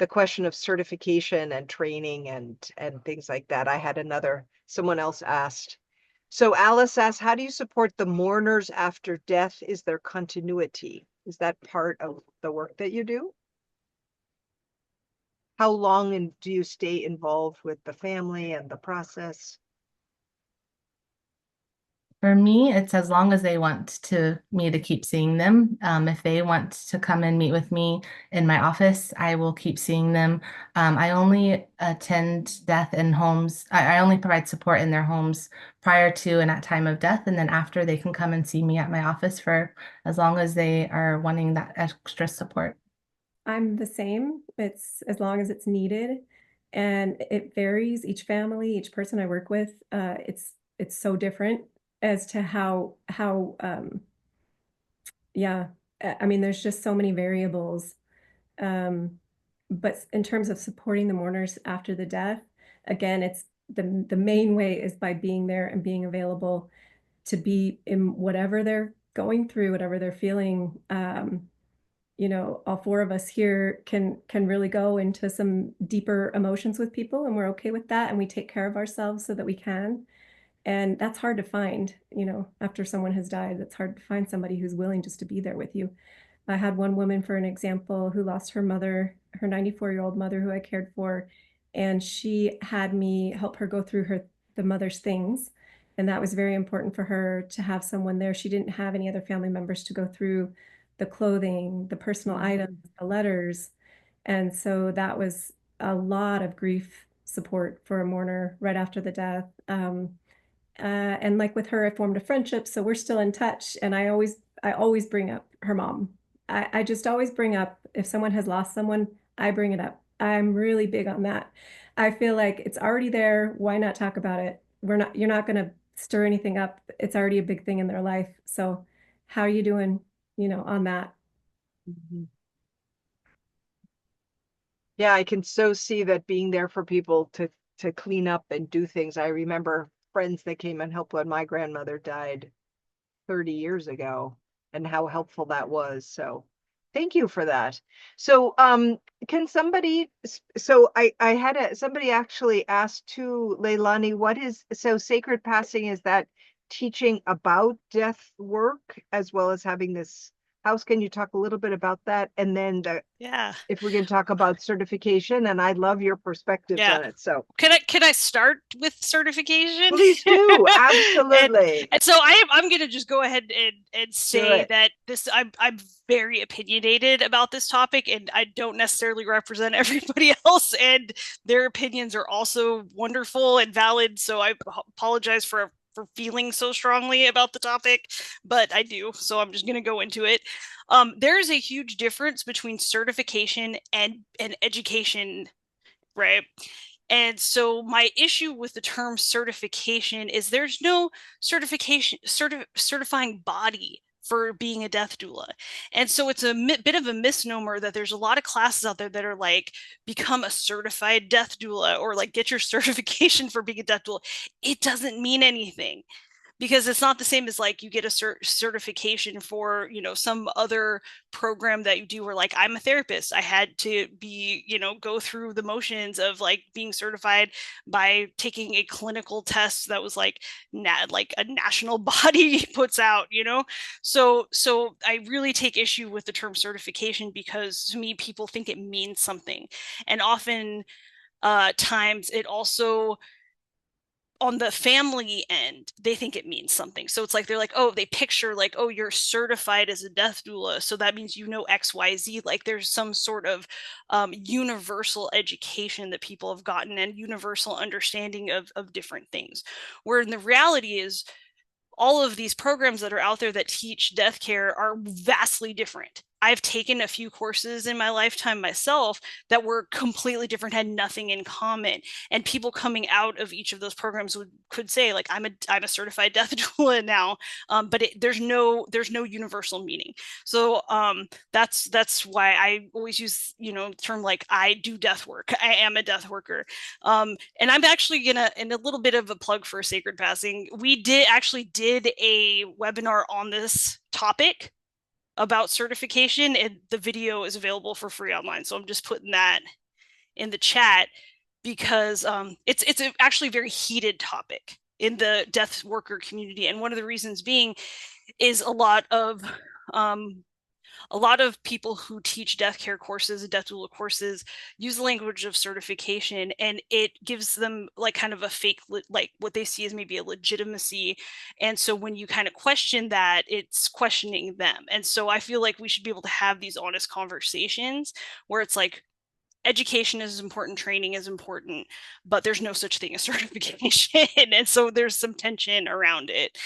[SPEAKER 1] question of certification and training and things like that. I had someone else asked. So Alice asked, how do you support the mourners after death? Is there continuity? Is that part of the work that you do? How long do you stay involved with the family and the process?
[SPEAKER 5] For me, it's as long as they want me to keep seeing them. If they want to come and meet with me in my office, I will keep seeing them. I only attend death in homes. I only provide support in their homes prior to and at time of death, and then after they can come and see me at my office for as long as they are wanting that extra support.
[SPEAKER 3] I'm the same. It's as long as it's needed, and it varies. Each family, each person I work with, it's so different as to how yeah. I mean, there's just so many variables. Um, but in terms of supporting the mourners after the death, again, it's the main way is by being there and being available to be in whatever they're going through, whatever they're feeling. All four of us here can really go into some deeper emotions with people, and we're okay with that, and we take care of ourselves so that we can. And that's hard to find, after someone has died. It's hard to find somebody who's willing just to be there with you. I had one woman, for an example, who lost her mother, her 94-year-old mother who I cared for, and she had me help her go through the mother's things. And that was very important for her to have someone there. She didn't have any other family members to go through the clothing, the personal items, the letters. And so that was a lot of grief support for a mourner right after the death. And like with her, I formed a friendship, so we're still in touch. And I always bring up her mom. I just always bring up, if someone has lost someone, I bring it up. I'm really big on that. I feel like it's already there. Why not talk about it? You're not going to stir anything up. It's already a big thing in their life. So how are you doing, on that?
[SPEAKER 1] Mhm. Yeah, I can so see that being there for people to clean up and do things. I remember friends that came and helped when my grandmother died 30 years ago and how helpful that was. So thank you for that. So can somebody so I had somebody actually asked too, Leilani, what is so sacred passing, is that teaching about death work as well as having this house? Can you talk a little bit about that? And then
[SPEAKER 2] Yeah.
[SPEAKER 1] if we can talk about certification, and I love your perspectives
[SPEAKER 2] Yeah.
[SPEAKER 1] on it. So
[SPEAKER 2] Can I start with certification?
[SPEAKER 1] please do.
[SPEAKER 2] and,
[SPEAKER 1] Absolutely.
[SPEAKER 2] and so I'm gonna just go ahead and say
[SPEAKER 1] it.
[SPEAKER 2] that I'm very opinionated about this topic, and I don't necessarily represent everybody else, and their opinions are also wonderful and valid. So I apologize for feeling so strongly about the topic, but I do. So I'm just gonna go into it. There is a huge difference between certification and education, right? And so my issue with the term certification is there's no certifying body for being a death doula. And so it's a bit of a misnomer that there's a lot of classes out there that are like, become a certified death doula, or like get your certification for being a death doula. It doesn't mean anything, because it's not the same as like you get a certification for, some other program that you do, where like I'm a therapist, I had to be, go through the motions of like being certified by taking a clinical test that was like like a national body puts out. So I really take issue with the term certification, because to me people think it means something, and often times it also, on the family end, they think it means something. So it's like, they're like, oh, they picture like, oh, you're certified as a death doula, so that means XYZ. Like there's some sort of universal education that people have gotten, and universal understanding of different things. Where in the reality is, all of these programs that are out there that teach death care are vastly different. I've taken a few courses in my lifetime myself that were completely different, had nothing in common. And people coming out of each of those programs could say like, I'm a certified death doula now, but there's no universal meaning. So that's why I always use term like, I do death work. I am a death worker. And I'm actually gonna, in a little bit of a plug for Sacred Passing, we did a webinar on this topic about certification, and the video is available for free online. So I'm just putting that in the chat, because it's actually a very heated topic in the death worker community. And one of the reasons being is a lot of people who teach death care courses and death doula courses use the language of certification, and it gives them like kind of a fake, like what they see as maybe a legitimacy. And so when you kind of question that, it's questioning them. And so I feel like we should be able to have these honest conversations where it's like, education is important, training is important, but there's no such thing as certification. And so there's some tension around it.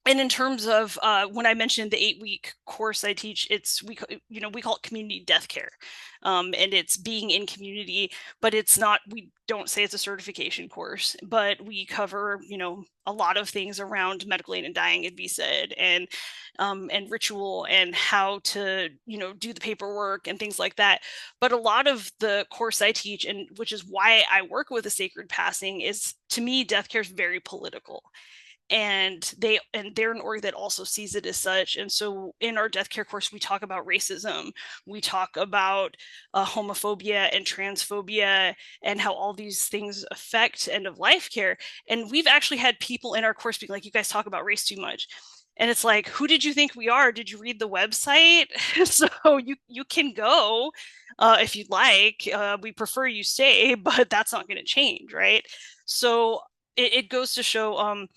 [SPEAKER 2] And in terms of when I mentioned the 8-week course I teach, we call it community death care, and it's being in community, but it's not. We don't say it's a certification course, but we cover a lot of things around medical aid and dying, as we said, and ritual, and how to do the paperwork and things like that. But a lot of the course I teach, and which is why I work with a Sacred Passing, is, to me, death care is very political. And they're an org that also sees it as such. And so in our death care course, we talk about racism, we talk about homophobia and transphobia, and how all these things affect end of life care. And we've actually had people in our course being like, you guys talk about race too much. And it's like, who did you think we are? Did you read the website? So you can go if you'd like. We prefer you stay, but that's not going to change, right? So it goes to show,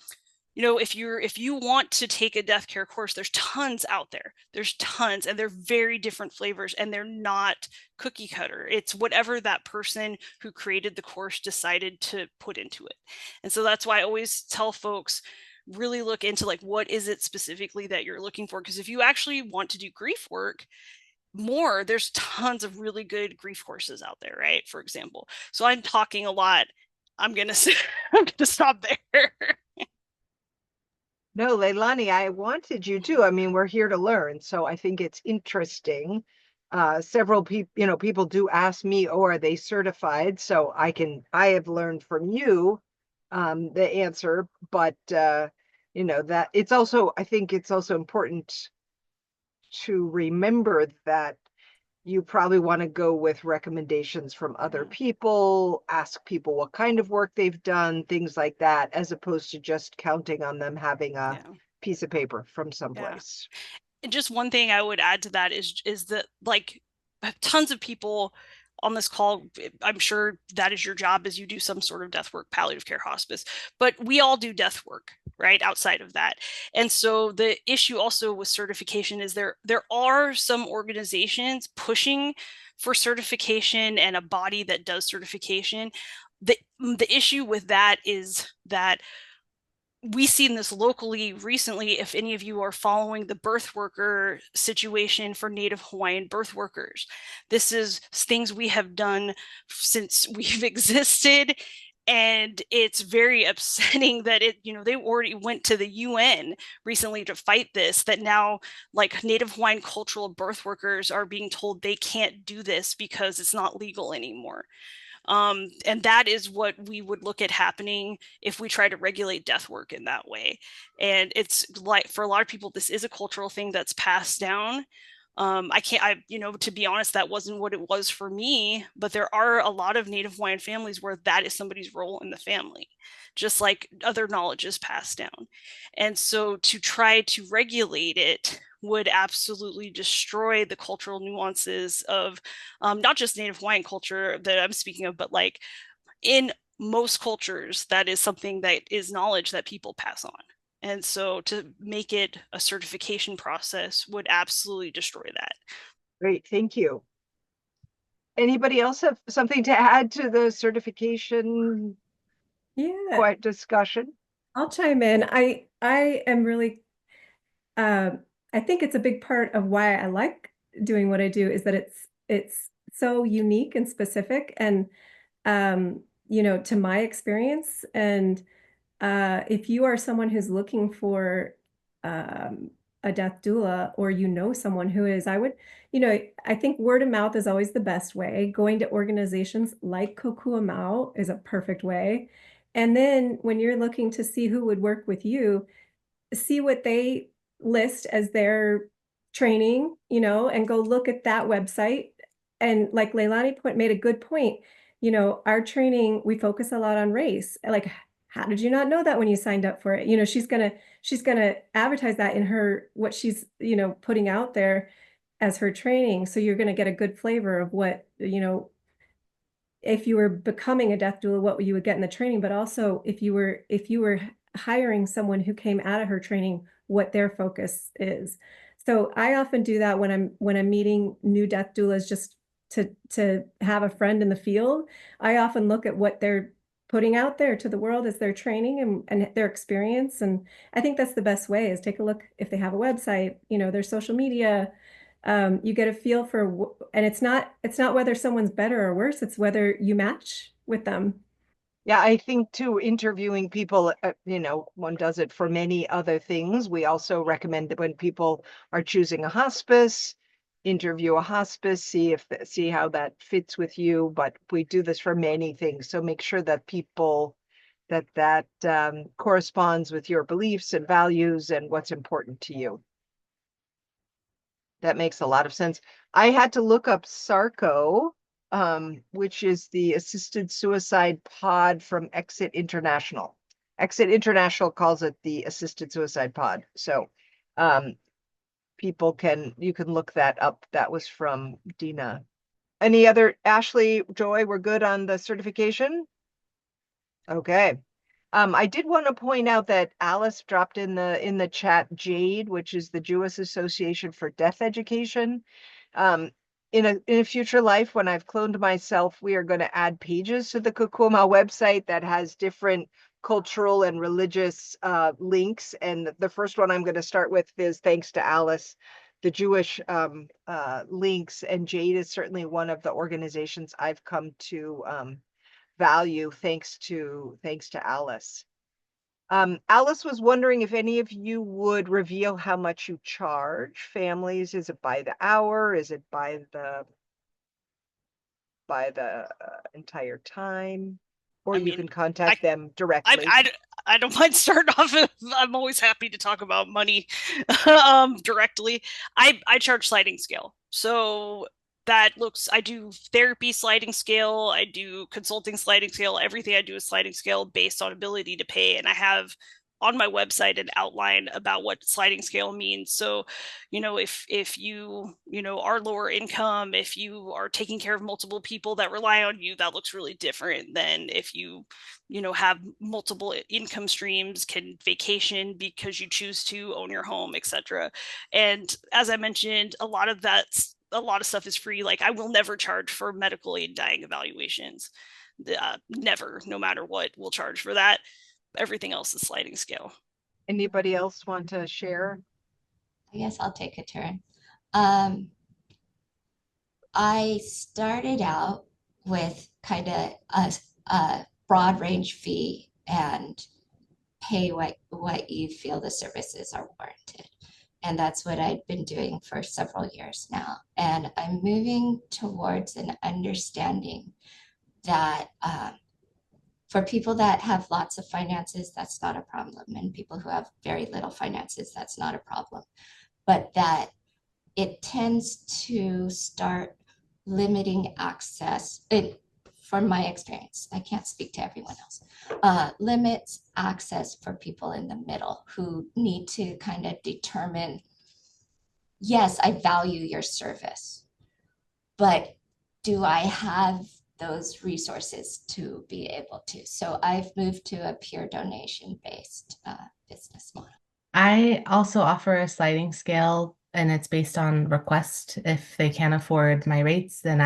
[SPEAKER 2] if you want to take a death care course, there's tons out there. There's tons, and they're very different flavors, and they're not cookie cutter. It's whatever that person who created the course decided to put into it. And so that's why I always tell folks, really look into like, what is it specifically that you're looking for? Because if you actually want to do grief work, more, there's tons of really good grief courses out there, right? For example. So I'm talking a lot. I'm gonna I'm gonna stop there.
[SPEAKER 1] No, Leilani, I wanted you to. I mean, we're here to learn, so I think it's interesting. Several people, people do ask me, oh, are they certified? So I have learned from you the answer, but that it's also, I think it's also important to remember that you probably want to go with recommendations from other people, ask people what kind of work they've done, things like that, as opposed to just counting on them having a
[SPEAKER 2] Yeah.
[SPEAKER 1] piece of paper from someplace.
[SPEAKER 2] And just one thing I would add to that is that, like, tons of people on this call, I'm sure that is your job, is you do some sort of death work, palliative care, hospice, but we all do death work, right, outside of that. And so the issue also with certification is there are some organizations pushing for certification and a body that does certification. The issue with that is that we've seen this locally recently. If any of you are following the birth worker situation for Native Hawaiian birth workers, this is things we have done since we've existed. And it's very upsetting that they already went to the UN recently to fight this, that now, like, Native Hawaiian cultural birth workers are being told they can't do this because it's not legal anymore. And that is what we would look at happening if we try to regulate death work in that way. And it's like, for a lot of people, this is a cultural thing that's passed down. To be honest, that wasn't what it was for me, but there are a lot of Native Hawaiian families where that is somebody's role in the family, just like other knowledge is passed down. And so to try to regulate it would absolutely destroy the cultural nuances of not just Native Hawaiian culture that I'm speaking of, but like in most cultures, that is something that is knowledge that people pass on. And so to make it a certification process would absolutely destroy that.
[SPEAKER 1] Great, thank you. Anybody else have something to add to the certification
[SPEAKER 3] Yeah,
[SPEAKER 1] discussion?
[SPEAKER 3] I'll chime in. I am really I think it's a big part of why I like doing what I do is that it's so unique and specific and to my experience. And if you are someone who's looking for um, a death doula, or someone who is, I think word of mouth is always the best way. Going to organizations like Kokua Mau is a perfect way. And then when you're looking to see who would work with you, see what they list as their training, and go look at that website. And like Leilani made a good point, our training, we focus a lot on race. Like, how did you not know that when you signed up for it? She's gonna advertise that in what she's, putting out there as her training. So you're gonna get a good flavor of what, if you were becoming a death doula, what you would get in the training, but also if you were hiring someone who came out of her training, what their focus is. So I often do that when I'm meeting new death doulas, just to have a friend in the field. I often look at what they're putting out there to the world as their training and their experience. And I think that's the best way, is take a look if they have a website, their social media. You get a feel for, and it's not whether someone's better or worse, it's whether you match with them.
[SPEAKER 1] Yeah, I think too, interviewing people, one does it for many other things. We also recommend that when people are choosing a hospice, interview a hospice, see how that fits with you. But we do this for many things. So make sure that that corresponds with your beliefs and values and what's important to you. That makes a lot of sense. I had to look up SARCO, which is the assisted suicide pod from Exit International. Exit International calls it the assisted suicide pod. So you can look that up. That was from Dina. Any other, Ashley, Joy, we're good on the certification? Okay. I did want to point out that Alice dropped in the chat JADE, which is the Jewish Association for Death Education. In a future life, when I've cloned myself, we are going to add pages to the Kokua Mau website that has different cultural and religious links. And the first one I'm going to start with is, thanks to Alice, the Jewish links, and Jade is certainly one of the organizations I've come to value thanks to Alice. Alice was wondering if any of you would reveal how much you charge families. Is it by the hour? Is it by the entire time? Or
[SPEAKER 2] I
[SPEAKER 1] you
[SPEAKER 2] mean,
[SPEAKER 1] can contact them
[SPEAKER 2] I,
[SPEAKER 1] directly.
[SPEAKER 2] I don't mind starting off. I'm always happy to talk about money directly. I charge sliding scale. So I do therapy sliding scale, I do consulting sliding scale, everything I do is sliding scale based on ability to pay. And I have on my website an outline about what sliding scale means. So, if you are lower income, if you are taking care of multiple people that rely on you, that looks really different than if you have multiple income streams, can vacation because you choose to own your home, etc. And as I mentioned, a lot of stuff is free. Like, I will never charge for medical aid dying evaluations. Never, no matter what, we'll charge for that. Everything else is sliding scale.
[SPEAKER 1] Anybody else want to share?
[SPEAKER 4] I guess I'll take a turn. I started out with kind of a broad range fee and pay what you feel the services are warranted. And that's what I've been doing for several years now. And I'm moving towards an understanding that for people that have lots of finances, that's not a problem. And people who have very little finances, that's not a problem. But that it tends to start limiting access. From my experience, I can't speak to everyone else, limits access for people in the middle who need to kind of determine, yes, I value your service, but do I have those resources to be able to? So I've moved to a peer donation based business model.
[SPEAKER 5] I also offer a sliding scale, and it's based on request. If they can't afford my rates, then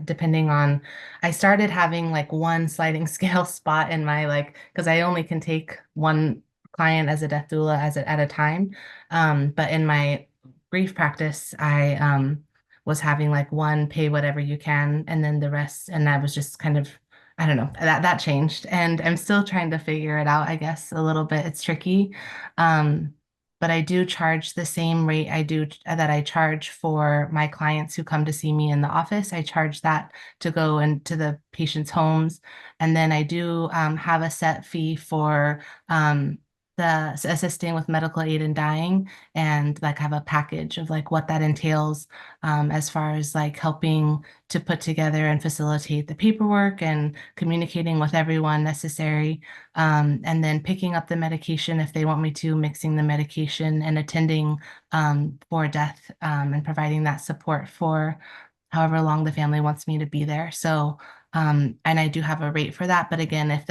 [SPEAKER 5] depending on, I started having like one sliding scale spot in my because I only can take one client as a death doula at a time. But in my grief practice, I was having like one pay whatever you can, and then the rest, and I was just kind of, I don't know, that changed, and I'm still trying to figure it out, I guess, a little bit. It's tricky. But I do charge the same rate that I charge for my clients who come to see me in the office. I charge that to go into the patient's homes. And then I do have a set fee for the assisting with medical aid and dying, and like have a package of like what that entails, as far as like helping to put together and facilitate the paperwork and communicating with everyone necessary, and then picking up the medication if they want me to, mixing the medication, and attending for death, and providing that support for however long the family wants me to be there. So, and I do have a rate for that. But again, if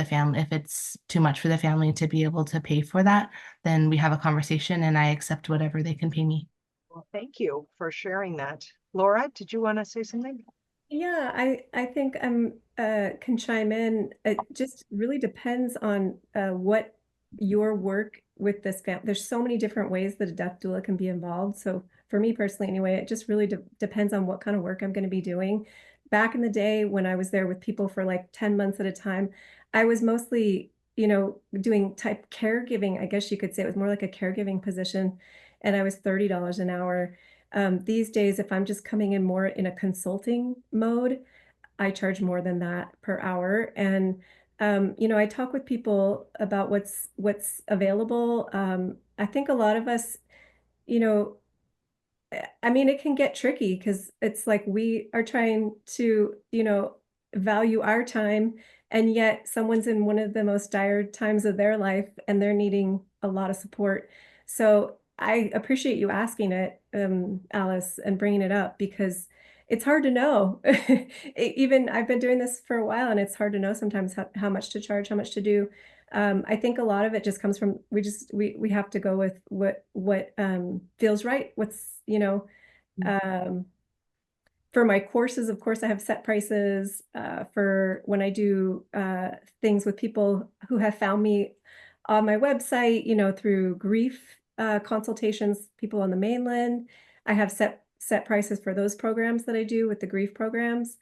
[SPEAKER 5] it's too much for the family to be able to pay for that, then we have a conversation and I accept whatever they can pay me.
[SPEAKER 1] Well, thank you for sharing that. Laura, did you want to say something?
[SPEAKER 3] Yeah, I think can chime in. It just really depends on what your work with this family. There's so many different ways that a death doula can be involved. So for me personally, anyway, it just really depends on what kind of work I'm going to be doing. Back in the day when I was there with people for like 10 months at a time, I was mostly, doing type caregiving. I guess you could say it was more like a caregiving position, and I was $30 an hour. These days, if I'm just coming in more in a consulting mode, I charge more than that per hour. And I talk with people about what's available. I think a lot of us, you know, I mean, it can get tricky because it's like we are trying to, value our time, and yet someone's in one of the most dire times of their life and they're needing a lot of support. So I appreciate you asking it, Alice, and bringing it up because it's hard to know. Even I've been doing this for a while, and it's hard to know sometimes how much to charge, how much to do. I think a lot of it just comes from we have to go with what feels right. For my courses, of course, I have set prices for when I do things with people who have found me on my website, through grief consultations, people on the mainland. I have set prices for those programs that I do with the grief programs.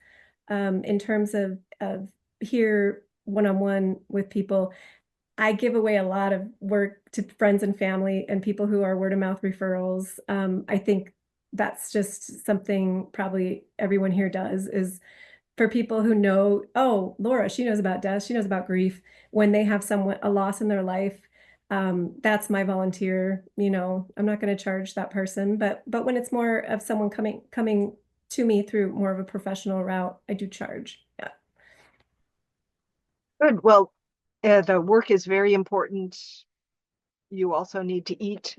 [SPEAKER 3] In terms of here one-on-one with people, I give away a lot of work to friends and family and people who are word of mouth referrals. I think that's just something probably everyone here does, is for people who know, oh, Laura, she knows about death, she knows about grief. When they have a loss in their life, that's my volunteer. I'm not going to charge that person, but when it's more of someone coming to me through more of a professional route, I do charge. Yeah.
[SPEAKER 1] Good. Well, the work is very important. You also need to eat.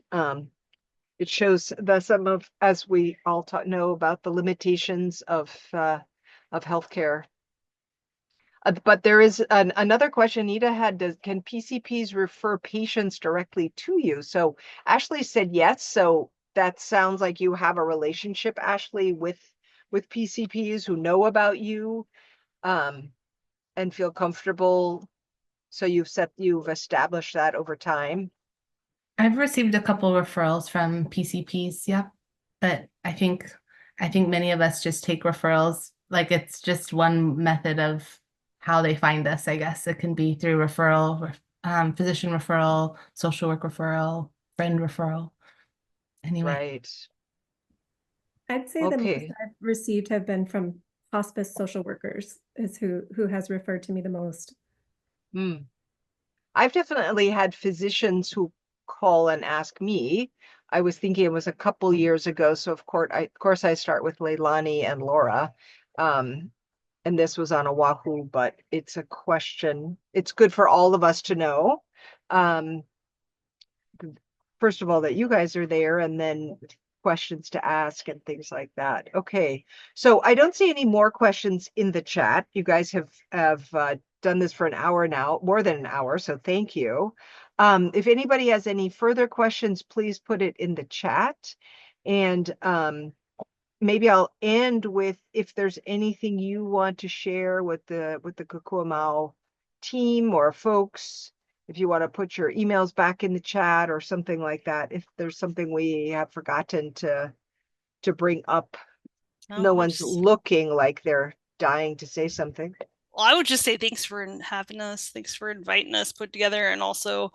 [SPEAKER 1] It shows as we all know about the limitations of healthcare. But there is another question Anita had, can PCPs refer patients directly to you? So Ashley said yes. So that sounds like you have a relationship, Ashley, with PCPs who know about you and feel comfortable. So you've established that over time.
[SPEAKER 5] I've received a couple referrals from PCPs, yeah, but I think many of us just take referrals like it's just one method of how they find us. I guess it can be through referral, physician referral, social work referral, friend referral. Anyway,
[SPEAKER 1] Right.
[SPEAKER 3] I'd say the most
[SPEAKER 1] Okay.
[SPEAKER 3] I've received have been from hospice social workers, is who has referred to me the most.
[SPEAKER 1] I've definitely had physicians who call and ask me. I was thinking it was a couple years ago. So of course I start with Leilani and Laura. And this was on Oahu, but it's a question. It's good for all of us to know. First of all, that you guys are there, and then questions to ask and things like that. Okay, so I don't see any more questions in the chat. You guys have done this for an hour now, more than an hour, so thank you. If anybody has any further questions, please put it in the chat. And maybe I'll end with, if there's anything you want to share with the Kukuamau team or folks, if you want to put your emails back in the chat or something like that, if there's something we have forgotten to bring up. No one's looking like they're dying to say something.
[SPEAKER 2] Well, I would just say thanks for having us. Thanks for inviting us, put together, and also,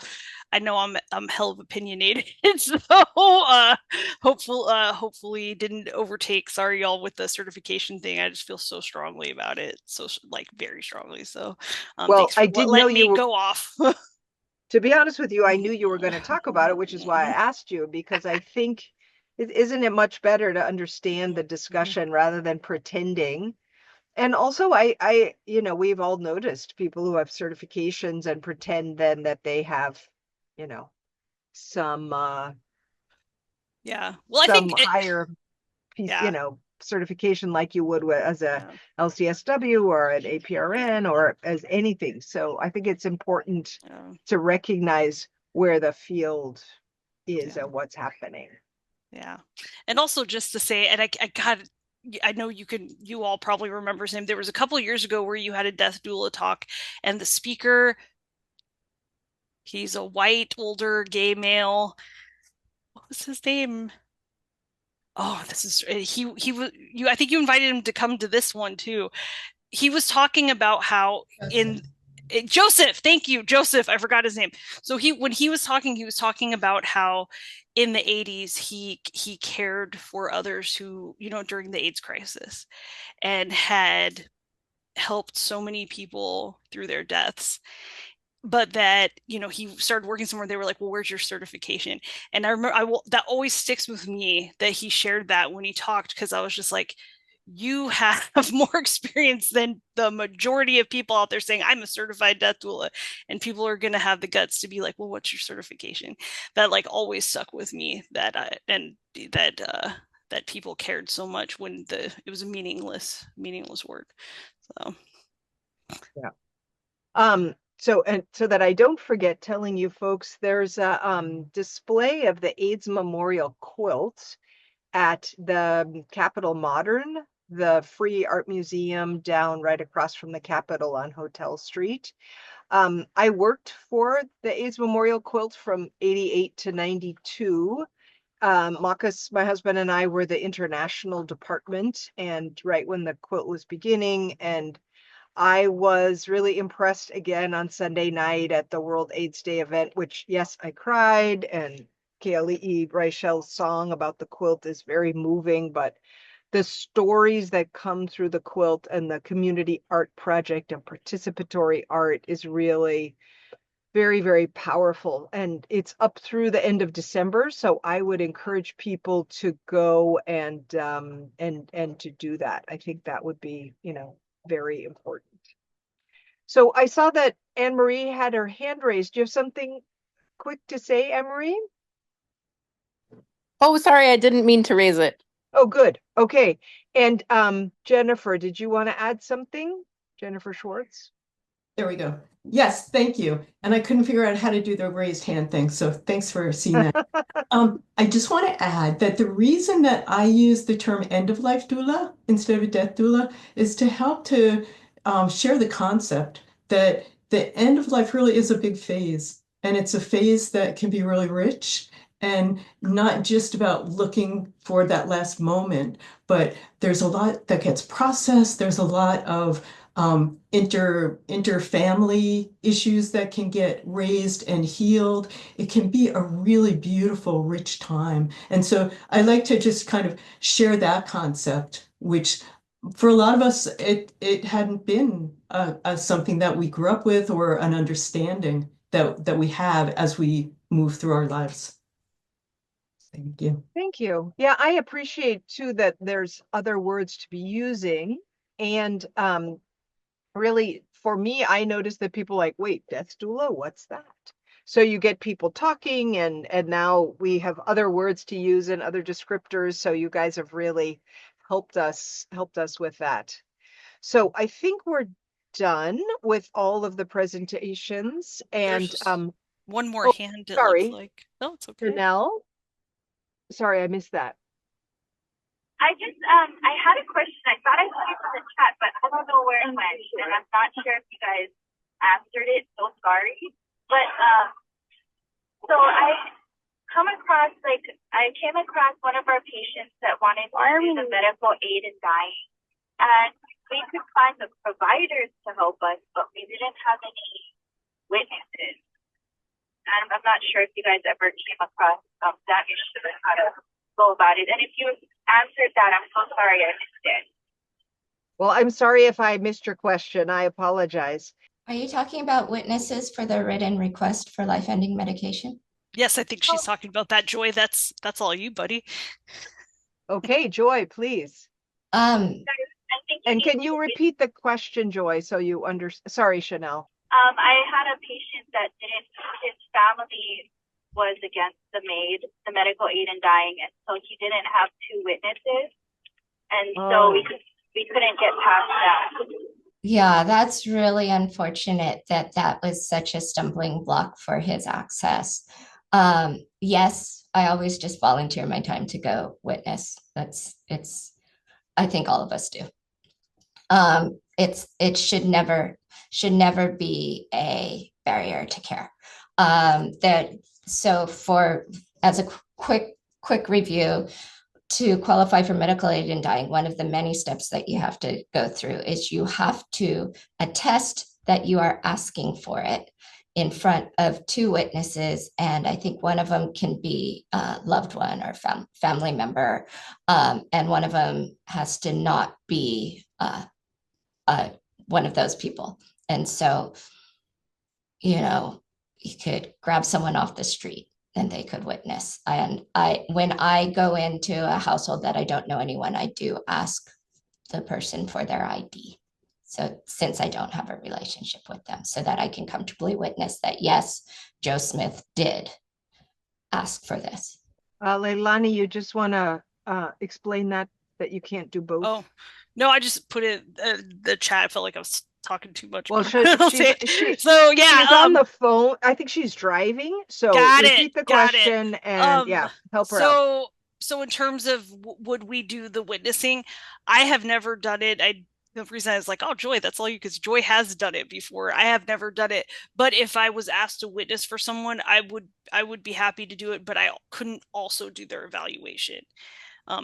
[SPEAKER 2] I know I'm hell of opinionated, so hopefully didn't overtake. Sorry, y'all, with the certification thing. I just feel so strongly about it, so like very strongly. So,
[SPEAKER 1] well,
[SPEAKER 2] thanks for
[SPEAKER 1] I did know
[SPEAKER 2] letting me go off.
[SPEAKER 1] To be honest with you, I knew you were going to talk about it, which is why I asked you, because I think isn't it much better to understand the discussion rather than pretending? And also, I we've all noticed people who have certifications and pretend then that they have, some
[SPEAKER 2] yeah. Well,
[SPEAKER 1] some
[SPEAKER 2] I think
[SPEAKER 1] higher piece, certification like you would as a LCSW or an APRN or as anything. So I think it's important to recognize where the field is and what's happening.
[SPEAKER 2] Yeah. And also just to say, and I know you all probably remember his name. There was a couple of years ago where you had a death doula talk, and the speaker, he's a white, older, gay male. What was his name? Oh, I think you invited him to come to this one too. He was talking about how Joseph, thank you, Joseph. I forgot his name. So when he was talking about how in the 80s he cared for others who, during the AIDS crisis, and had helped so many people through their deaths. But that, he started working somewhere. They were like, well, where's your certification? And I remember that always sticks with me that he shared that when he talked, because I was just like, you have more experience than the majority of people out there saying, I'm a certified death doula. And people are going to have the guts to be like, well, what's your certification? That like always stuck with me, that people cared so much when it was a meaningless work. So,
[SPEAKER 1] yeah. So that I don't forget telling you folks, there's a display of the AIDS Memorial quilt at the Capitol Modern, the free art museum down right across from the Capitol on Hotel Street. I worked for the AIDS Memorial Quilt from 88 to 92. Marcus, my husband, and I were the international department, and right when the quilt was beginning, and I was really impressed again on Sunday night at the World AIDS Day event, which, yes, I cried, and Keali'i Reichel's song about the quilt is very moving, but the stories that come through the quilt and the community art project and participatory art is really very, very powerful. And it's up through the end of December. So I would encourage people to go and to do that. I think that would be, very important. So I saw that Anne Marie had her hand raised. Do you have something quick to say, Anne Marie?
[SPEAKER 6] Oh, sorry, I didn't mean to raise it.
[SPEAKER 1] Oh, good. Okay. And Jennifer, did you want to add something? Jennifer Schwartz?
[SPEAKER 7] There we go. Yes, thank you. And I couldn't figure out how to do the raised hand thing, so thanks for seeing that. I just want to add that the reason that I use the term end-of-life doula instead of a death doula is to help to share the concept that the end of life really is a big phase, and it's a phase that can be really rich and not just about looking for that last moment, but there's a lot that gets processed. There's a lot of inter-family issues that can get raised and healed. It can be a really beautiful, rich time. And so I like to just kind of share that concept, which for a lot of us, it hadn't been something that we grew up with or an understanding that we have as we move through our lives. Thank you.
[SPEAKER 1] Thank you. Yeah, I appreciate too that there's other words to be using. And really, for me, I noticed that people like, wait, death doula, what's that? So you get people talking, and now we have other words to use and other descriptors. So you guys have really helped us with that. So I think we're done with all of the presentations. And
[SPEAKER 2] There's one more hand. It
[SPEAKER 1] sorry.
[SPEAKER 2] looks like. No, it's okay.
[SPEAKER 1] Janelle, sorry, I missed that.
[SPEAKER 8] I had a question. I thought I put it in the chat, but I don't know where it went, and I'm not sure if you guys answered it. So sorry. But so I came across one of our patients that wanted to do the medical aid in dying, and we could find the providers to help us, but we didn't have any witnesses. And I'm not sure if you guys ever came across that issue and how to go about it. And if you answered that, I'm so sorry I missed it.
[SPEAKER 1] Well, I'm sorry if I missed your question. I apologize.
[SPEAKER 4] Are you talking about witnesses for the written request for life-ending medication?
[SPEAKER 2] Yes, I think she's talking about that. Joy, that's all you, buddy.
[SPEAKER 1] Okay, Joy, please. And can you repeat the question, Joy, so you sorry, Chanel.
[SPEAKER 8] I had a patient that his family was against the medical aid in dying, and so he didn't have two witnesses, and so we couldn't get past that.
[SPEAKER 4] Yeah, that's really unfortunate that was such a stumbling block for his access. Yes, I always just volunteer my time to go witness. I think all of us do. It should never be a barrier to care. As a quick review, to qualify for medical aid in dying, one of the many steps that you have to go through is you have to attest that you are asking for it in front of two witnesses, and I think one of them can be a loved one or family member, and one of them has to not be one of those people. And so, you could grab someone off the street and they could witness. And when I go into a household that I don't know anyone, I do ask the person for their ID. So since I don't have a relationship with them, so that I can comfortably witness that, yes, Joe Smith did ask for this.
[SPEAKER 1] Leilani, you just want to explain that you can't do both?
[SPEAKER 2] Oh, no, I just put it the chat. I felt like I was talking too much.
[SPEAKER 1] Well,
[SPEAKER 2] so yeah,
[SPEAKER 1] she's on the phone. I think she's driving. So repeat the question and help her out.
[SPEAKER 2] So in terms of would we do the witnessing, I have never done it. I the reason I was like, oh, Joy, that's all you, because Joy has done it before. I have never done it. But if I was asked to witness for someone, I would be happy to do it, but I couldn't also do their evaluation.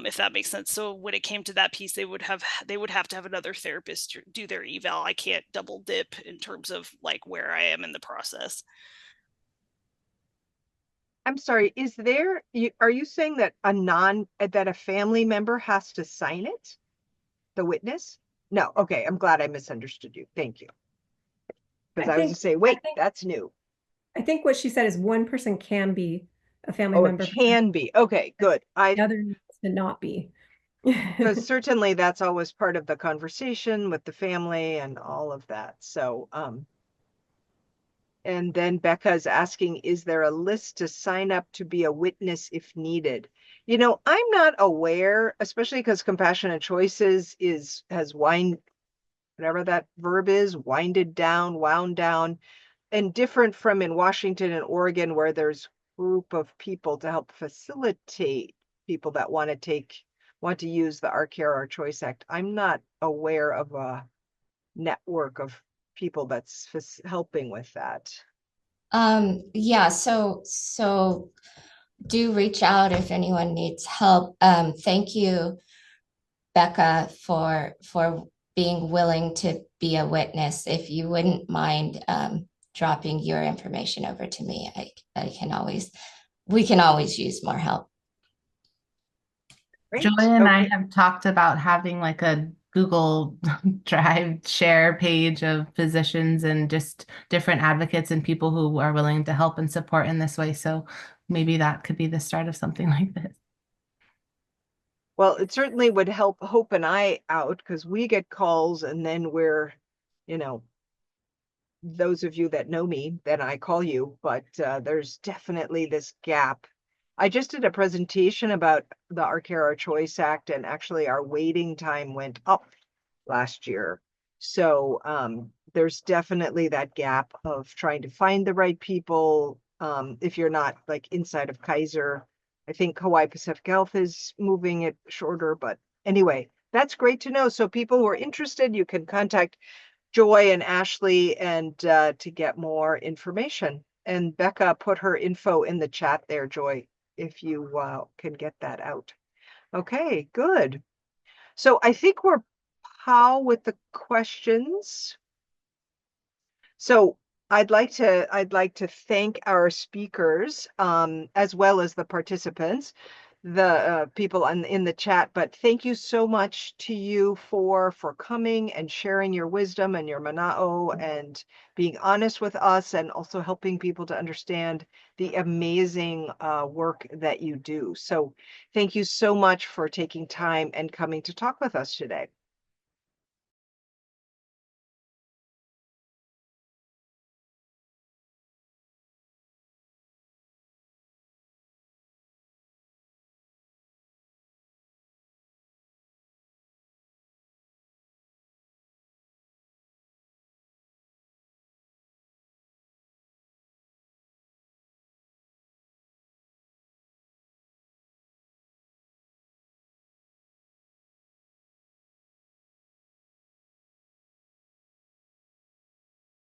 [SPEAKER 2] If that makes sense. So when it came to that piece, they would have to have another therapist do their eval. I can't double dip in terms of like where I am in the process.
[SPEAKER 1] I'm sorry, are you saying that that a family member has to sign it? The witness? No, okay, I'm glad I misunderstood you. Thank you. Because I was gonna say, wait, that's new.
[SPEAKER 3] I think what she said is one person can be a family
[SPEAKER 1] Oh,
[SPEAKER 3] member.
[SPEAKER 1] it can be. Okay, good.
[SPEAKER 3] The other needs to not be.
[SPEAKER 1] Because certainly that's always part of the conversation with the family and all of that. So, and then Becca is asking, is there a list to sign up to be a witness if needed? You know, I'm not aware, especially because Compassionate Choices has whatever that verb is, winded down, wound down, and different from in Washington and Oregon, where there's a group of people to help facilitate people that want to use the Our Care, Our Choice Act. I'm not aware of a network of people that's helping with that.
[SPEAKER 4] Yeah, so do reach out if anyone needs help. Thank you, Becca, for being willing to be a witness. If you wouldn't mind dropping your information over to me, we can always use more help.
[SPEAKER 1] Great.
[SPEAKER 5] Joy and I
[SPEAKER 1] Okay.
[SPEAKER 5] have talked about having like a Google Drive share page of physicians and just different advocates and people who are willing to help and support in this way. So maybe that could be the start of something like this.
[SPEAKER 1] Well, it certainly would help Hope and I out because we get calls and then we're, you know, those of you that know me, then I call you, but there's definitely this gap. I just did a presentation about the Our Care, Our Choice Act, and actually our waiting time went up last year. So there's definitely that gap of trying to find the right people. If you're not like inside of Kaiser, I think Hawaii Pacific Health is moving it shorter, but anyway, that's great to know. So people who are interested, you can contact Joy and Ashley and to get more information. And Becca put her info in the chat there, Joy, if you can get that out. Okay, good. So I think we're how with the questions. So I'd like to thank our speakers as well as the participants, the people in the chat. But thank you so much to you for coming and sharing your wisdom and your mana'o and being honest with us and also helping people to understand the amazing work that you do. So thank you so much for taking time and coming to talk with us today.